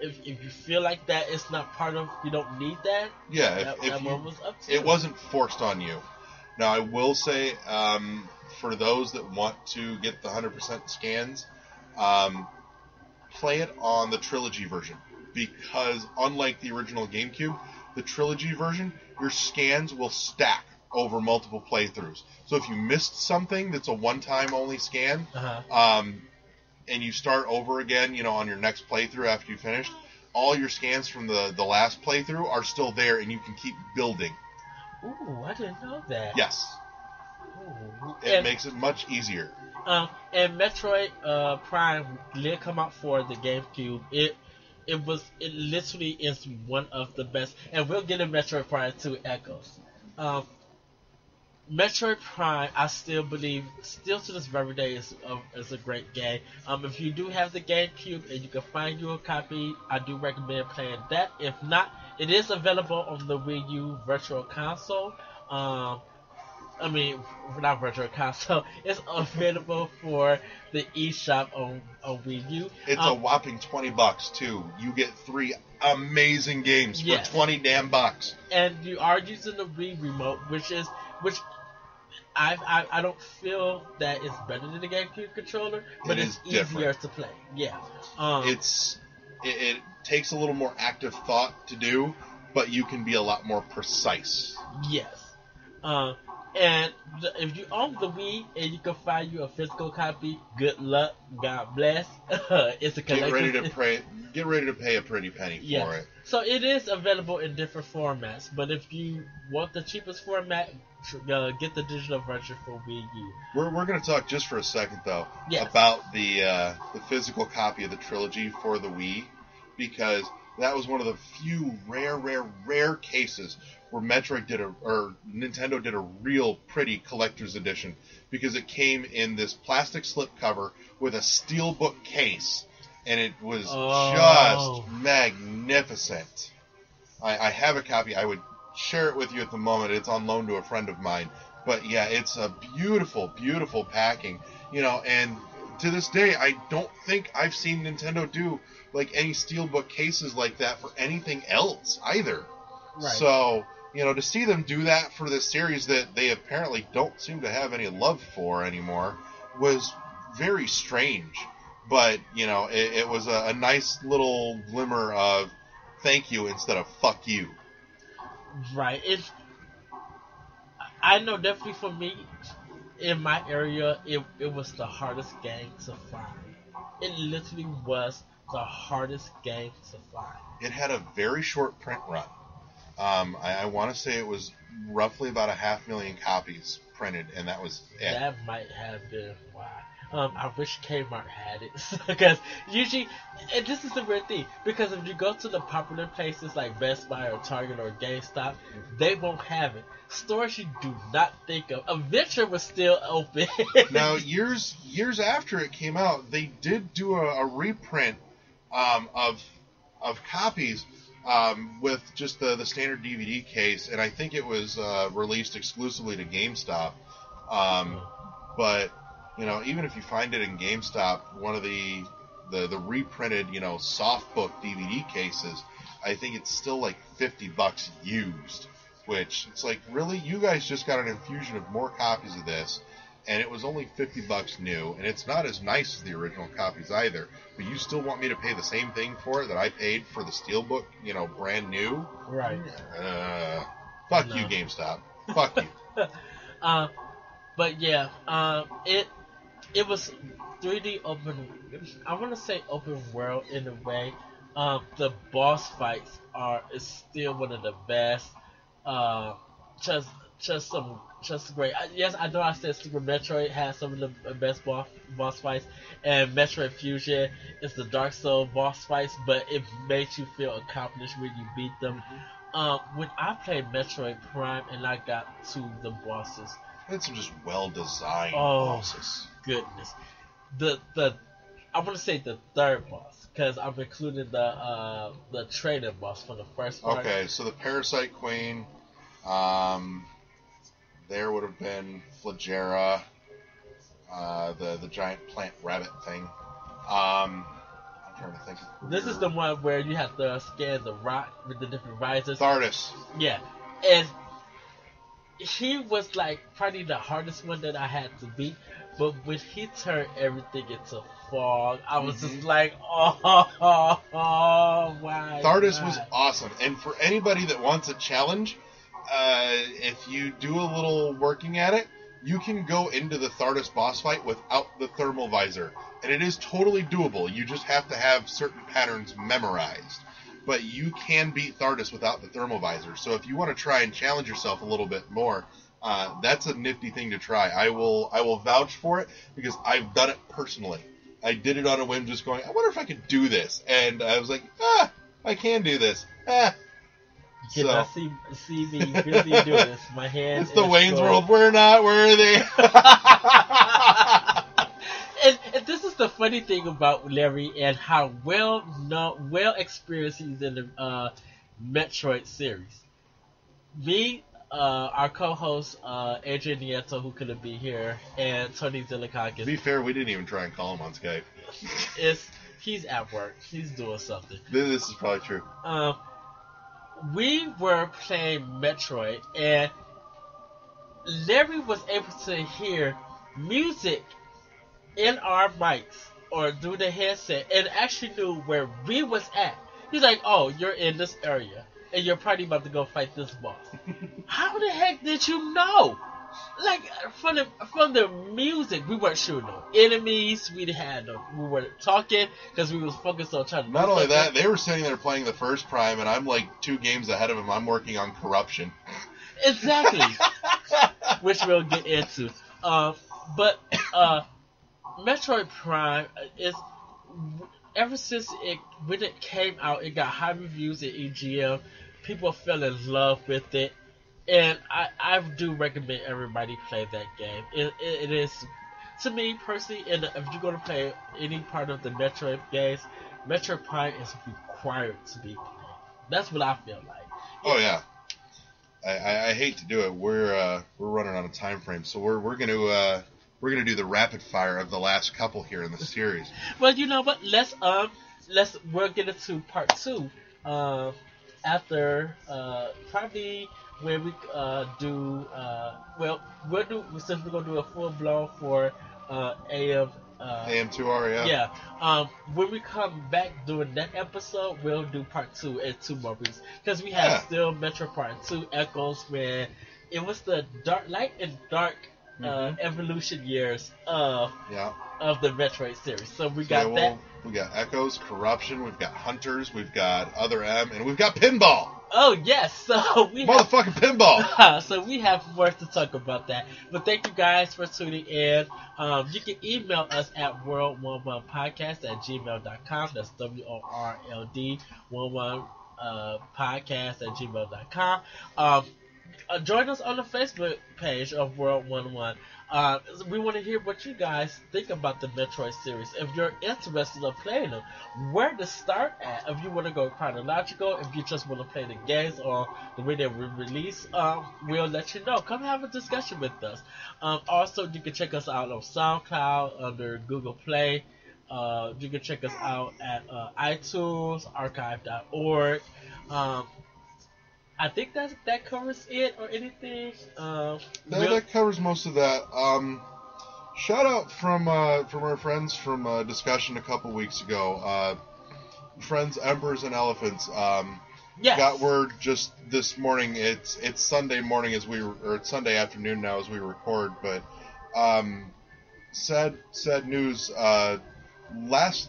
If you feel like that it's not part of, you don't need that, that one was up to you. It wasn't forced on you. Now, I will say, for those that want to get the 100% scans, play it on the Trilogy version. Because unlike the original GameCube, the Trilogy version, your scans will stack over multiple playthroughs. So if you missed something that's a one-time only scan, and you start over again, on your next playthrough after you finished, all your scans from the last playthrough are still there, and you can keep building. Ooh, I didn't know that. Yes. Ooh. It makes it much easier. And Metroid Prime did come out for the GameCube. It literally is one of the best, and we'll get in Metroid Prime 2 Echoes. Metroid Prime, I still believe, still to this very day, is a great game. If you do have the GameCube and you can find you a copy, I do recommend playing that. If not, it is available on the Wii U Virtual Console. Not Virtual Console. It's available for the eShop on Wii U. It's a whopping $20 too. You get 3 amazing games for 20 damn bucks. And you are using the Wii Remote, which I don't feel that it's better than the GameCube controller, but it's easier to play. Yeah. It takes a little more active thought to do, but you can be a lot more precise. Yes. And if you own the Wii and you can find you a physical copy, good luck, God bless. It's a collector's. Get ready to pay a pretty penny for it. So it is available in different formats, but if you want the cheapest format, get the digital version for Wii U. We're going to talk just for a second though about the physical copy of the trilogy for the Wii, because that was one of the few rare cases where Nintendo did a real pretty collector's edition, because it came in this plastic slipcover with a steelbook case, and it was just magnificent. I have a copy. I would share it with you at the moment. It's on loan to a friend of mine. But yeah, it's a beautiful, beautiful packing. And to this day, I don't think I've seen Nintendo do like any steelbook cases like that for anything else either. Right. So, to see them do that for this series that they apparently don't seem to have any love for anymore was very strange. But, it was a nice little glimmer of thank you instead of fuck you. Right. I know definitely for me, in my area, it was the hardest game to find. It literally was the hardest game to find. It had a very short print run. I want to say it was roughly about 500,000 copies printed, and that was it. That might have been why. I wish Kmart had it, because usually, and this is the weird thing, because if you go to the popular places like Best Buy or Target or GameStop, they won't have it. Stores you do not think of. Adventure was still open. Now, years after it came out, they did do a reprint of copies with just the standard DVD case, and I think it was released exclusively to GameStop. But even if you find it in GameStop, one of the reprinted, softbook DVD cases, I think it's still like $50 used, which it's like, really? You guys just got an infusion of more copies of this, and it was only $50 new, and it's not as nice as the original copies either, but you still want me to pay the same thing for it that I paid for the Steelbook, brand new? Right. Fuck you, GameStop. Fuck you. But yeah, it was 3D open. I want to say open world in a way. The boss fights is still one of the best. Just great. Yes, I know I said Super Metroid has some of the best boss fights, and Metroid Fusion is the Dark Souls boss fights, but it makes you feel accomplished when you beat them. When I played Metroid Prime and I got to the bosses, it's just well designed bosses. Goodness, I want to say the third boss, because I'm including the trainer boss from the first part. Okay, so the Parasite Queen. There would have been Flagera, the giant plant rabbit thing. I'm trying to think. This is the one where you have to scan the rock with the different risers. Thardus. Yeah, and he was like probably the hardest one that I had to beat. But when he turned everything into fog, I was just like, oh, wow. Thardus was awesome, and for anybody that wants a challenge, if you do a little working at it, you can go into the Thardus boss fight without the thermal visor. And it is totally doable. You just have to have certain patterns memorized. But you can beat Thardus without the thermal visor. So if you want to try and challenge yourself a little bit more, that's a nifty thing to try. I will vouch for it because I've done it personally. I did it on a whim, just going, I wonder if I could do this. And I was like, I can do this. You cannot see me busy doing this. My hand. It's the Wayne's World. We're not worthy. And this is the funny thing about Larry and how well experienced he's in the Metroid series. Me, our co-host Adrian Nieto, who couldn't be here, and Tony Zillikakis. To be fair, we didn't even try and call him on Skype. He's at work. He's doing something. This is probably true. We were playing Metroid, and Larry was able to hear music in our mics or through the headset and actually knew where we was at. He's like, oh, you're in this area and you're probably about to go fight this boss. How the heck did you know? Like, from the music, we weren't shooting no enemies. We were talking because we was focused on trying to. Not only that, they were sitting there playing the first Prime, and I'm like 2 games ahead of them. I'm working on Corruption. Exactly, which we'll get into. But Metroid Prime is ever since when it came out, it got high reviews at EGM. People fell in love with it. And I do recommend everybody play that game. It is, to me personally, and if you're going to play any part of the Metroid games, Metroid Prime is required to be played. That's what I feel like. Oh yeah, I hate to do it. We're running on a time frame, so we're gonna do the rapid fire of the last couple here in the series. Well, you know what? We'll get into part 2 after probably. Where we since we're gonna do a full blown for AM2R, yeah. When we come back doing that episode, we'll do part 2 and 2 more weeks because we have still Metro Part 2 Echoes, where it was the light and dark evolution years of the Metroid series. So we got that. We got Echoes, Corruption, we've got Hunters, we've got Other M, and we've got Pinball. Oh yes, so we motherfucking pinball. So we have more to talk about that. But thank you guys for tuning in. You can email us at world11podcast@gmail.com. That's WORLD 11 podcast@gmail.com. Join us on the Facebook page of World 11. We want to hear what you guys think about the Metroid series. If you're interested in playing them, where to start at. If you want to go chronological, if you just want to play the games or the way they were released, we'll let you know. Come have a discussion with us. Also, you can check us out on SoundCloud under Google Play. You can check us out at iTunes, archive.org. I think that covers it, or anything. That covers most of that. Shout out from our friends from discussion a couple weeks ago. Friends Emperors and Elephants. Yes. Got word just this morning. It's Sunday morning or it's Sunday afternoon now as we record. But sad news.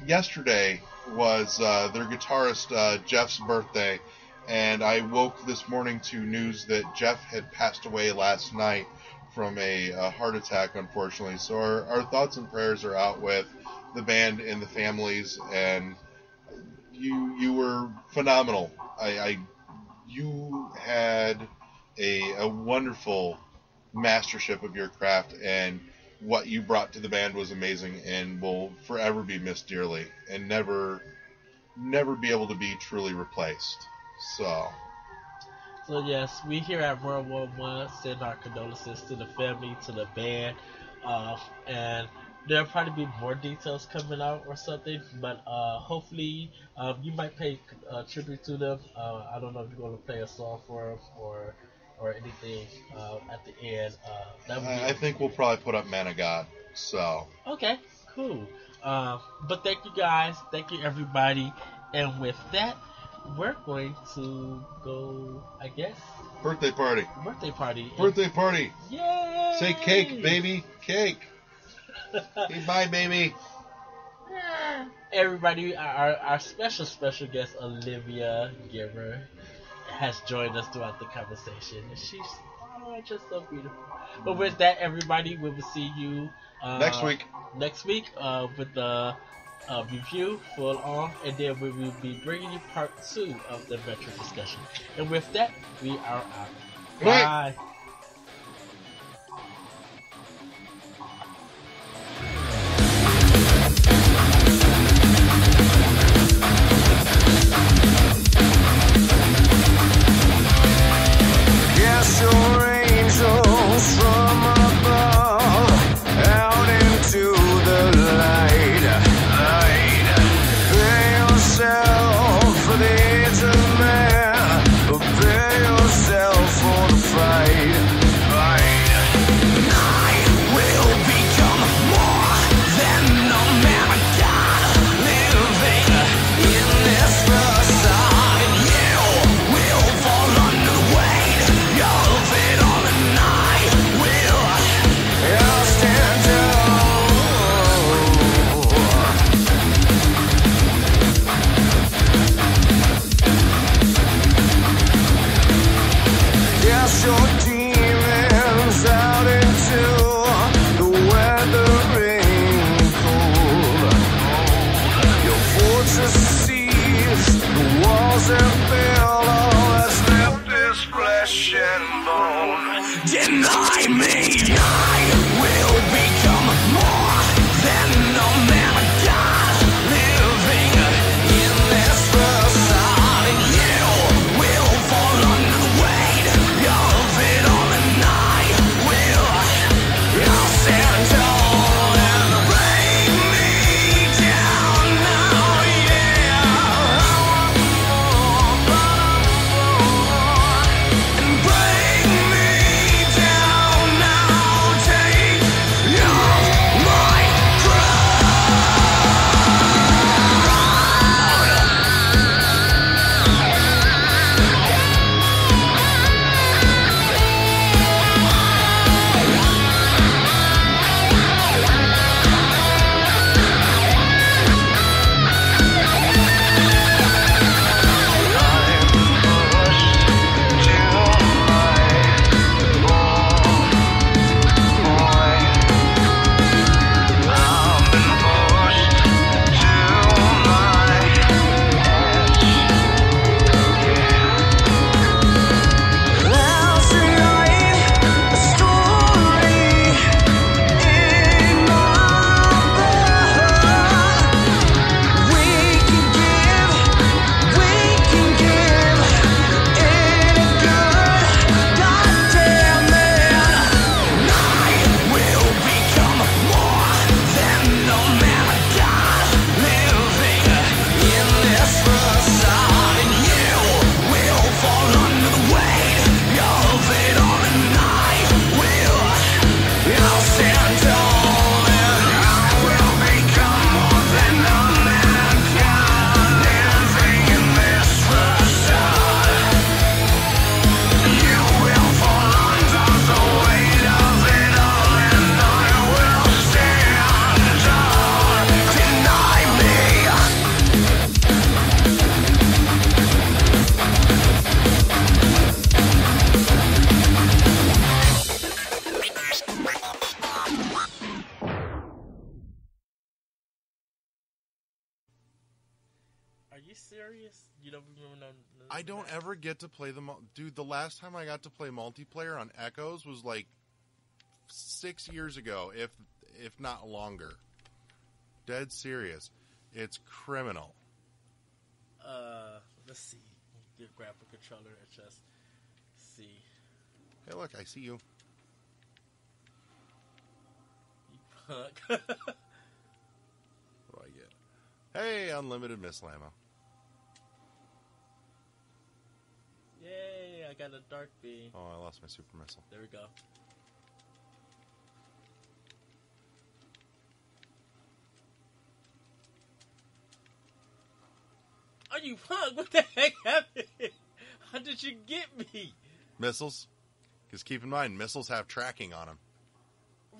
Yesterday was their guitarist Jeff's birthday. And I woke this morning to news that Jeff had passed away last night from a heart attack, unfortunately. So our thoughts and prayers are out with the band and the families. And you were phenomenal. You had a wonderful mastership of your craft, and what you brought to the band was amazing, and will forever be missed dearly, and never be able to be truly replaced. So yes, we here at World War One send our condolences to the family, to the band, and there'll probably be more details coming out or something. But hopefully, you might pay tribute to them. I don't know if you're going to play a song for them or anything at the end. I think we'll probably put up Man of God. So okay, cool. But thank you guys, thank you everybody, and with that, we're going to go, I guess, Birthday party. birthday party. Birthday party. Yay! Say cake, baby. Cake. Say bye, baby. Everybody, our special guest, Olivia Giver, has joined us throughout the conversation. And she's just so beautiful. But with that, everybody, we will see you Next week. Next week with the review full on, and then we will be bringing you part 2 of the Metro discussion. And with that, we are out. Good night. Bye. Yes, your angels from above out into the light. Prepare yourself for the age of man. Prepare yourself for the fight. I will become more than a man of God, living in this facade, and you will fall under the weight of it all, and I will stand up. Yes, your demons out into the weathering cold. Your fortress seized, the walls have built, all that's left is flesh and bone. Deny me, I will become more than a man of God, living in this facade, and you will fall under the weight of it all, and I will stand tall and bring me down now, and bring me down now, take off my Are you serious? You don't remember I don't ever get to play dude. The last time I got to play multiplayer on Echoes was like 6 years ago, if not longer. Dead serious. It's criminal. Let's see. Grab a controller and just see. Hey, look, I see you. You punk. What do I get? Hey, unlimited missile ammo. Yay, I got a dark beam. Oh, I lost my super missile. There we go. Are you punk? What the heck happened? How did you get me? Missiles. Because keep in mind, missiles have tracking on them.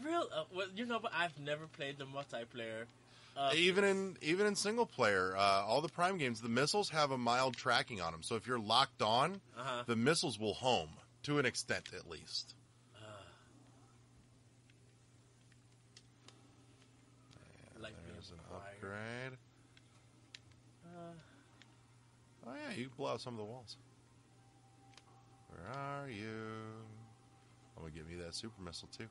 Real? Well, you know, but I've never played the multiplayer. Even in single player, all the Prime games, the missiles have a mild tracking on them. So if you're locked on, the missiles will home to an extent, at least. Like There's an required. upgrade. Oh yeah, you can blow out some of the walls. Where are you? I'm gonna give me that super missile too.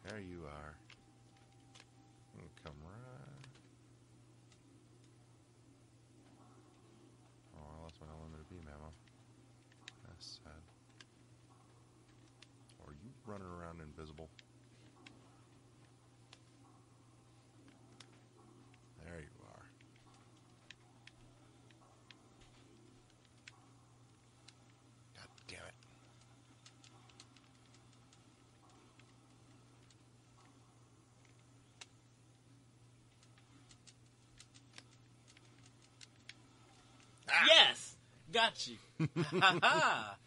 There you are. Come right. Oh, I lost my unlimited beam ammo. That's sad. Or are you running around invisible? There you are. God damn it. Yes! Got you. Ha ha!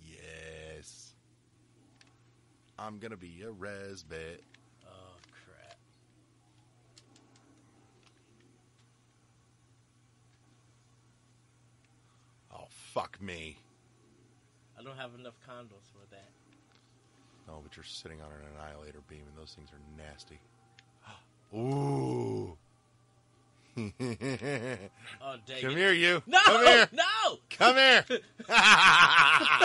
Yes. I'm gonna be a resbit. Oh, crap. Oh, fuck me. I don't have enough condos for that. No, but you're sitting on an annihilator beam, and those things are nasty. Ooh. Oh, dang Come it. here, you. No! Come here. No! Come here. Ah!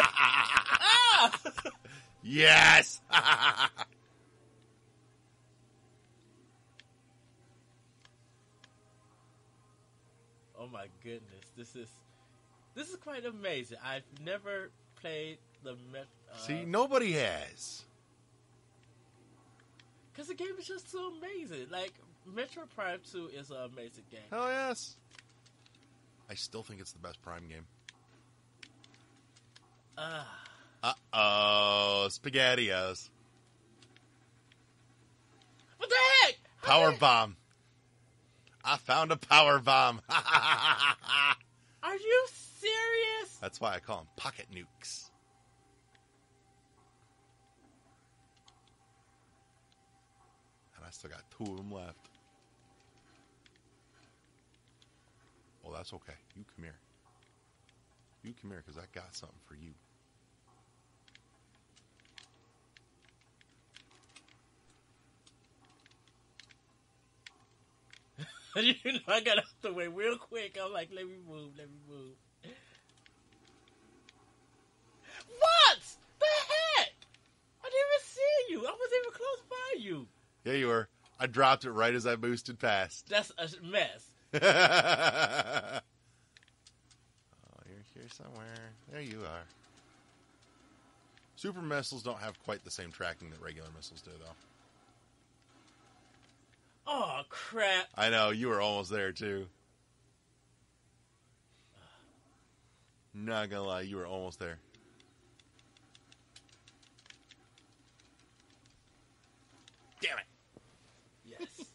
Yes. Oh my goodness, this is quite amazing. I've never played the See, nobody has. because the game is just so amazing. Like Metro Prime 2 is an amazing game. Hell yes. I still think it's the best Prime game. Uh-oh, SpaghettiOs. What the heck? Power bomb. I found a power bomb. Are you serious? That's why I call them pocket nukes. And I still got 2 of them left. Oh, that's okay. You come here. You come here, because I got something for you. You know, I got out the way real quick. I'm like, let me move. What? The heck? I didn't even see you. I wasn't even close by you. Yeah, you were. I dropped it right as I boosted past. That's a mess. Oh, you're here somewhere. There you are. Super missiles don't have quite the same tracking that regular missiles do, though. Oh, crap. I know, you were almost there, too. Not gonna lie, you were almost there. Damn it! Yes.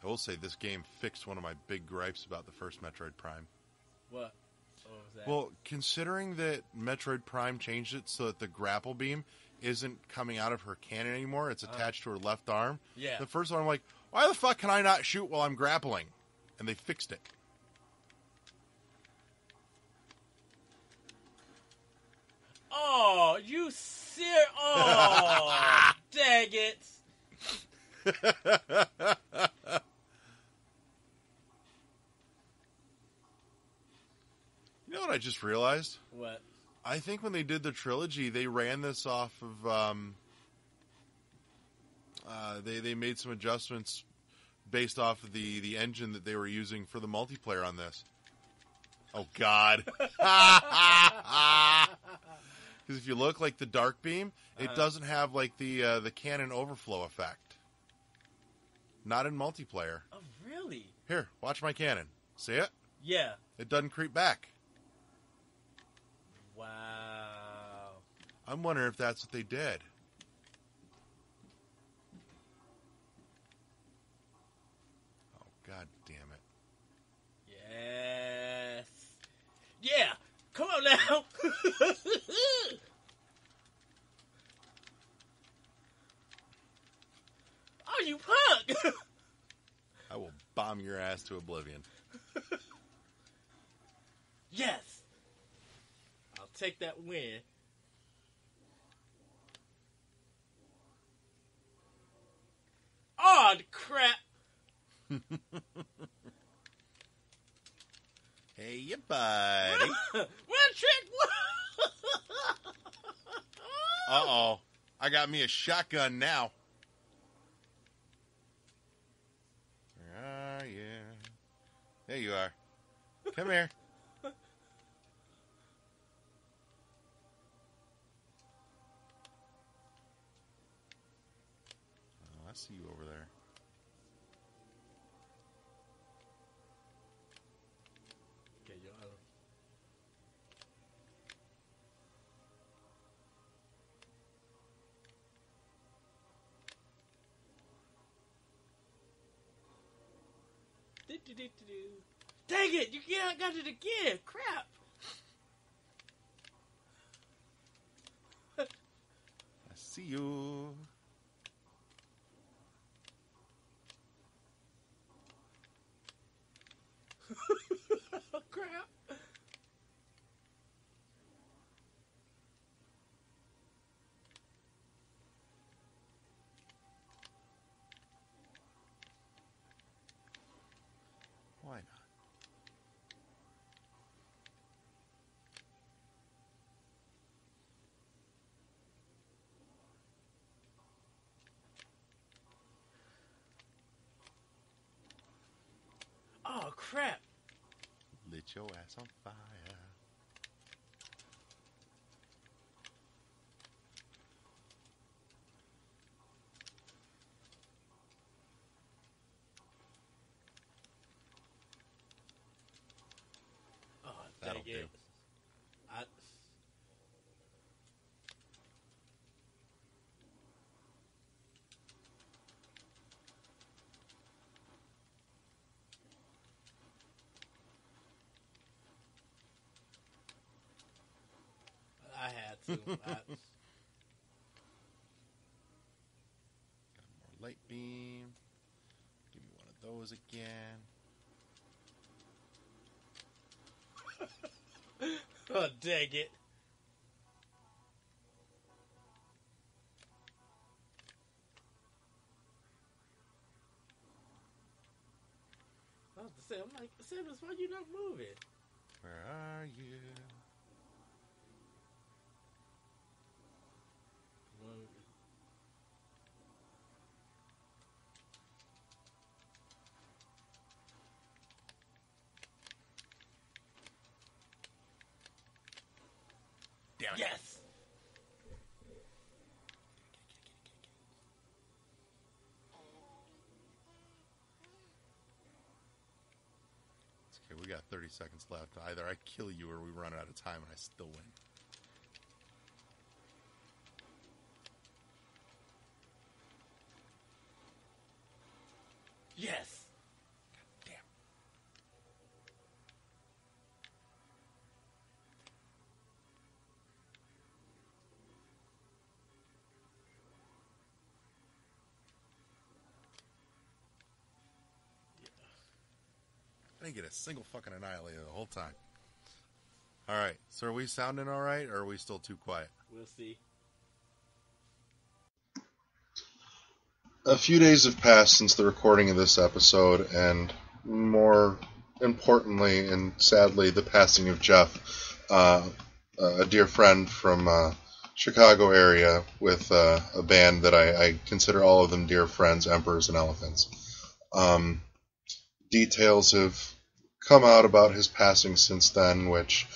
I will say this game fixed one of my big gripes about the first Metroid Prime. What? What was that? Well, considering that Metroid Prime changed it so that the grapple beam isn't coming out of her cannon anymore, it's attached to her left arm. Yeah. The first one, I'm like, why the fuck can I not shoot while I'm grappling? And they fixed it. Oh, you serious? Oh, dang it. You know what I just realized? What? I think when they did the trilogy, they ran this off of. They made some adjustments based off of the engine that they were using for the multiplayer on this. Oh God! Because if you look like the Dark Beam, it doesn't have like the cannon overflow effect. Not in multiplayer. Oh, really? Here, watch my cannon. See it? Yeah. It doesn't creep back. Wow. I'm wondering if that's what they did. Oh, God damn it. Yes. Yeah. Come on now. Oh, you punk. I will bomb your ass to oblivion. Yes. I'll take that win. Oh, crap. Hey, you buddy. One trick. Uh-oh. I got me a shotgun now. Where are you? There you are. Come here. Oh, I see you over there. Okay, your other. Dang it! You got it again! Crap! I see you. Crap! Why not? Oh crap! Lit your ass on fire. Oh, That'll dang do. it. I had to. Got more light beam. Give me one of those again. Oh, dang it. I was to say, I'm like, Samus, why you not moving? Where are you? Damn it. Yes! It's okay, we got 30 seconds left. Either I kill you or we run out of time and I still win. Yes! Damn. I didn't get a single fucking annihilator the whole time. Alright, so are we sounding alright or are we still too quiet? We'll see. A few days have passed since the recording of this episode, and more importantly and sadly, the passing of Jeff, a dear friend from Chicago area with a band that I consider all of them dear friends, Emperors and Elephants. Details have come out about his passing since then, which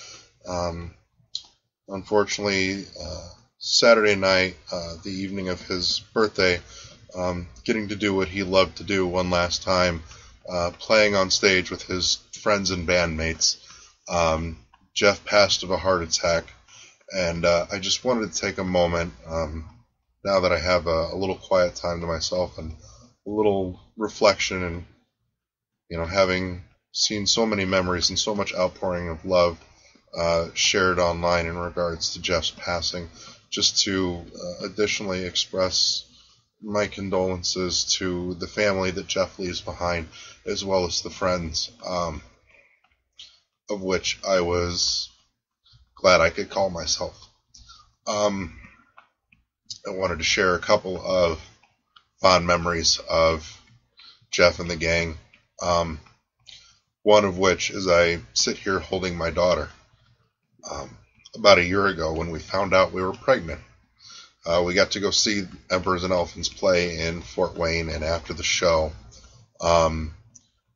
unfortunately Saturday night, the evening of his birthday, getting to do what he loved to do one last time, playing on stage with his friends and bandmates. Jeff passed of a heart attack, and I just wanted to take a moment, now that I have a little quiet time to myself and a little reflection, and having seen so many memories and so much outpouring of love shared online in regards to Jeff's passing, just to additionally express my condolences to the family that Jeff leaves behind, as well as the friends, of which I was glad I could call myself. I wanted to share a couple of fond memories of Jeff and the gang. One of which is I sit here holding my daughter. About a year ago, when we found out we were pregnant, we got to go see Emperors and Elephants play in Fort Wayne, and after the show,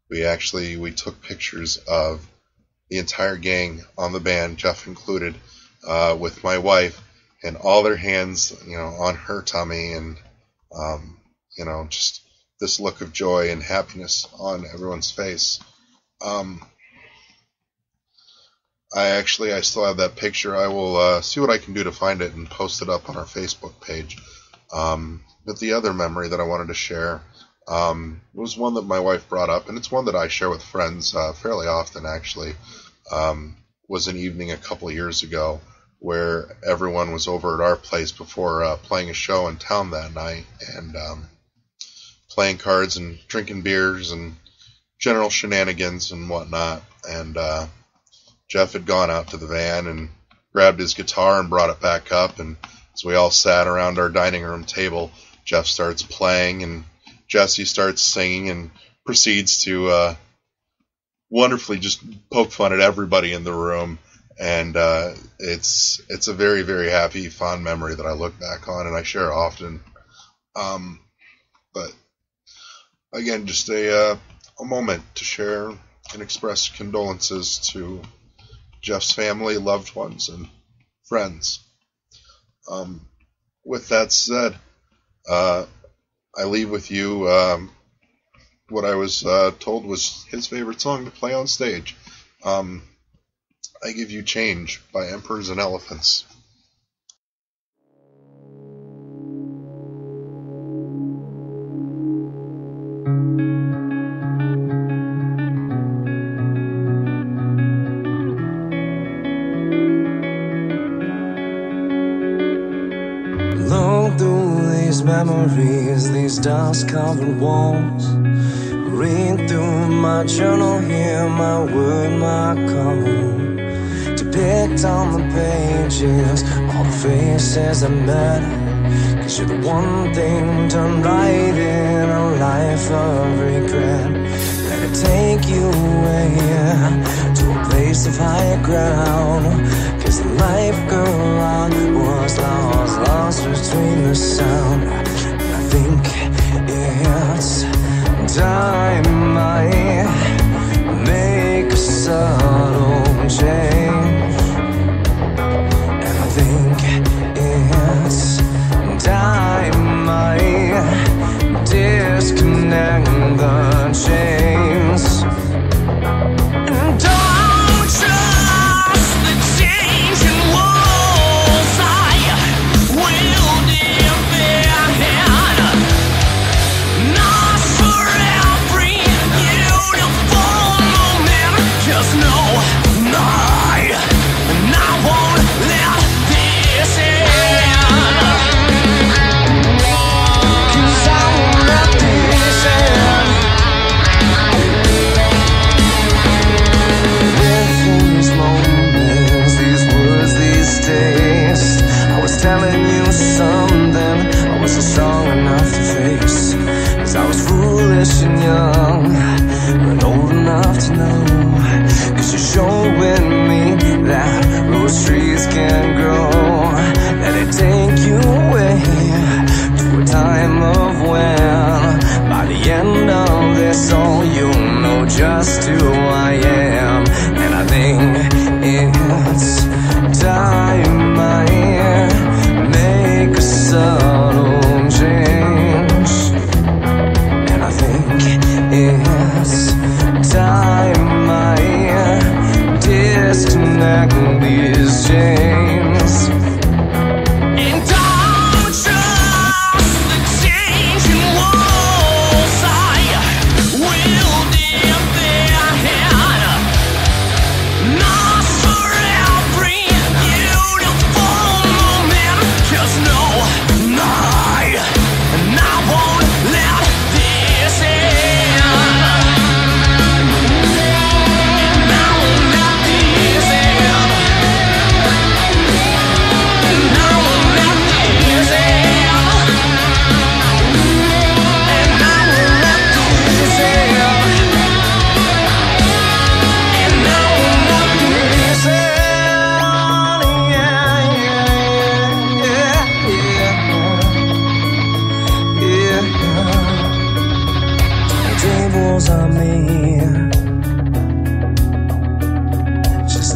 we took pictures of the entire gang on the band, Jeff included, with my wife, and all their hands, on her tummy, and just this look of joy and happiness on everyone's face. I still have that picture. I will see what I can do to find it and post it up on our Facebook page. But the other memory that I wanted to share was one that my wife brought up, and it's one that I share with friends fairly often, actually. Was an evening a couple of years ago where everyone was over at our place before playing a show in town that night, and playing cards and drinking beers and general shenanigans and whatnot. And Jeff had gone out to the van and grabbed his guitar and brought it back up, and as we all sat around our dining room table, Jeff starts playing and Jesse starts singing and proceeds to wonderfully just poke fun at everybody in the room. And it's a very, very happy, fond memory that I look back on and I share often. But again, just a moment to share and express condolences to Jeff's family, loved ones, and friends. With that said, I leave with you what I was told was his favorite song to play on stage. I Give You Change by Emperors and Elephants. Look through these memories, these dust-covered walls. Read through my journal, hear my word, my call. Depict on the pages all the faces I met. 'Cause you're the one thing done right in a life of regret. Let it take you away to a place of higher ground. 'Cause the life girl I was lost between the sound. And I think it's time I make a subtle change. And I think it's time I disconnect the chains. And don't trust the changing walls. I will defend. Not for every beautiful moment. Just know I won't let this end. 'Cause I won't let this end. Within these moments, these words, these days, I was telling you something I wasn't strong enough to face. 'Cause I was foolish and young, but old enough to know. 'Cause you're showing me that rose trees can grow. Let it take you away to a time of when, by the end of this all, you'll know just who I am. And I think it's time I make a subtle change.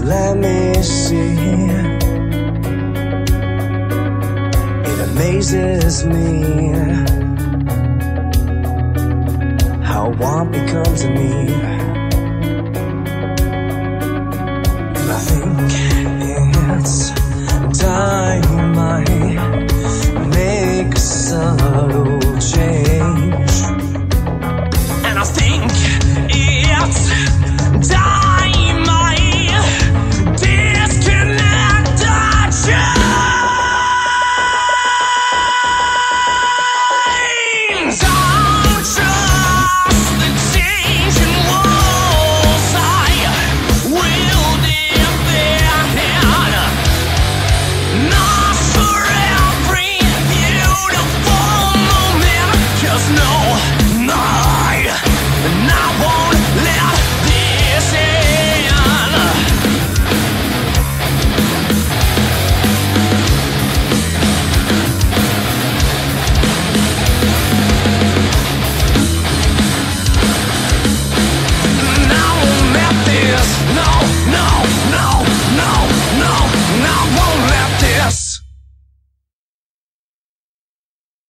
let me see. It amazes me how one becomes a me.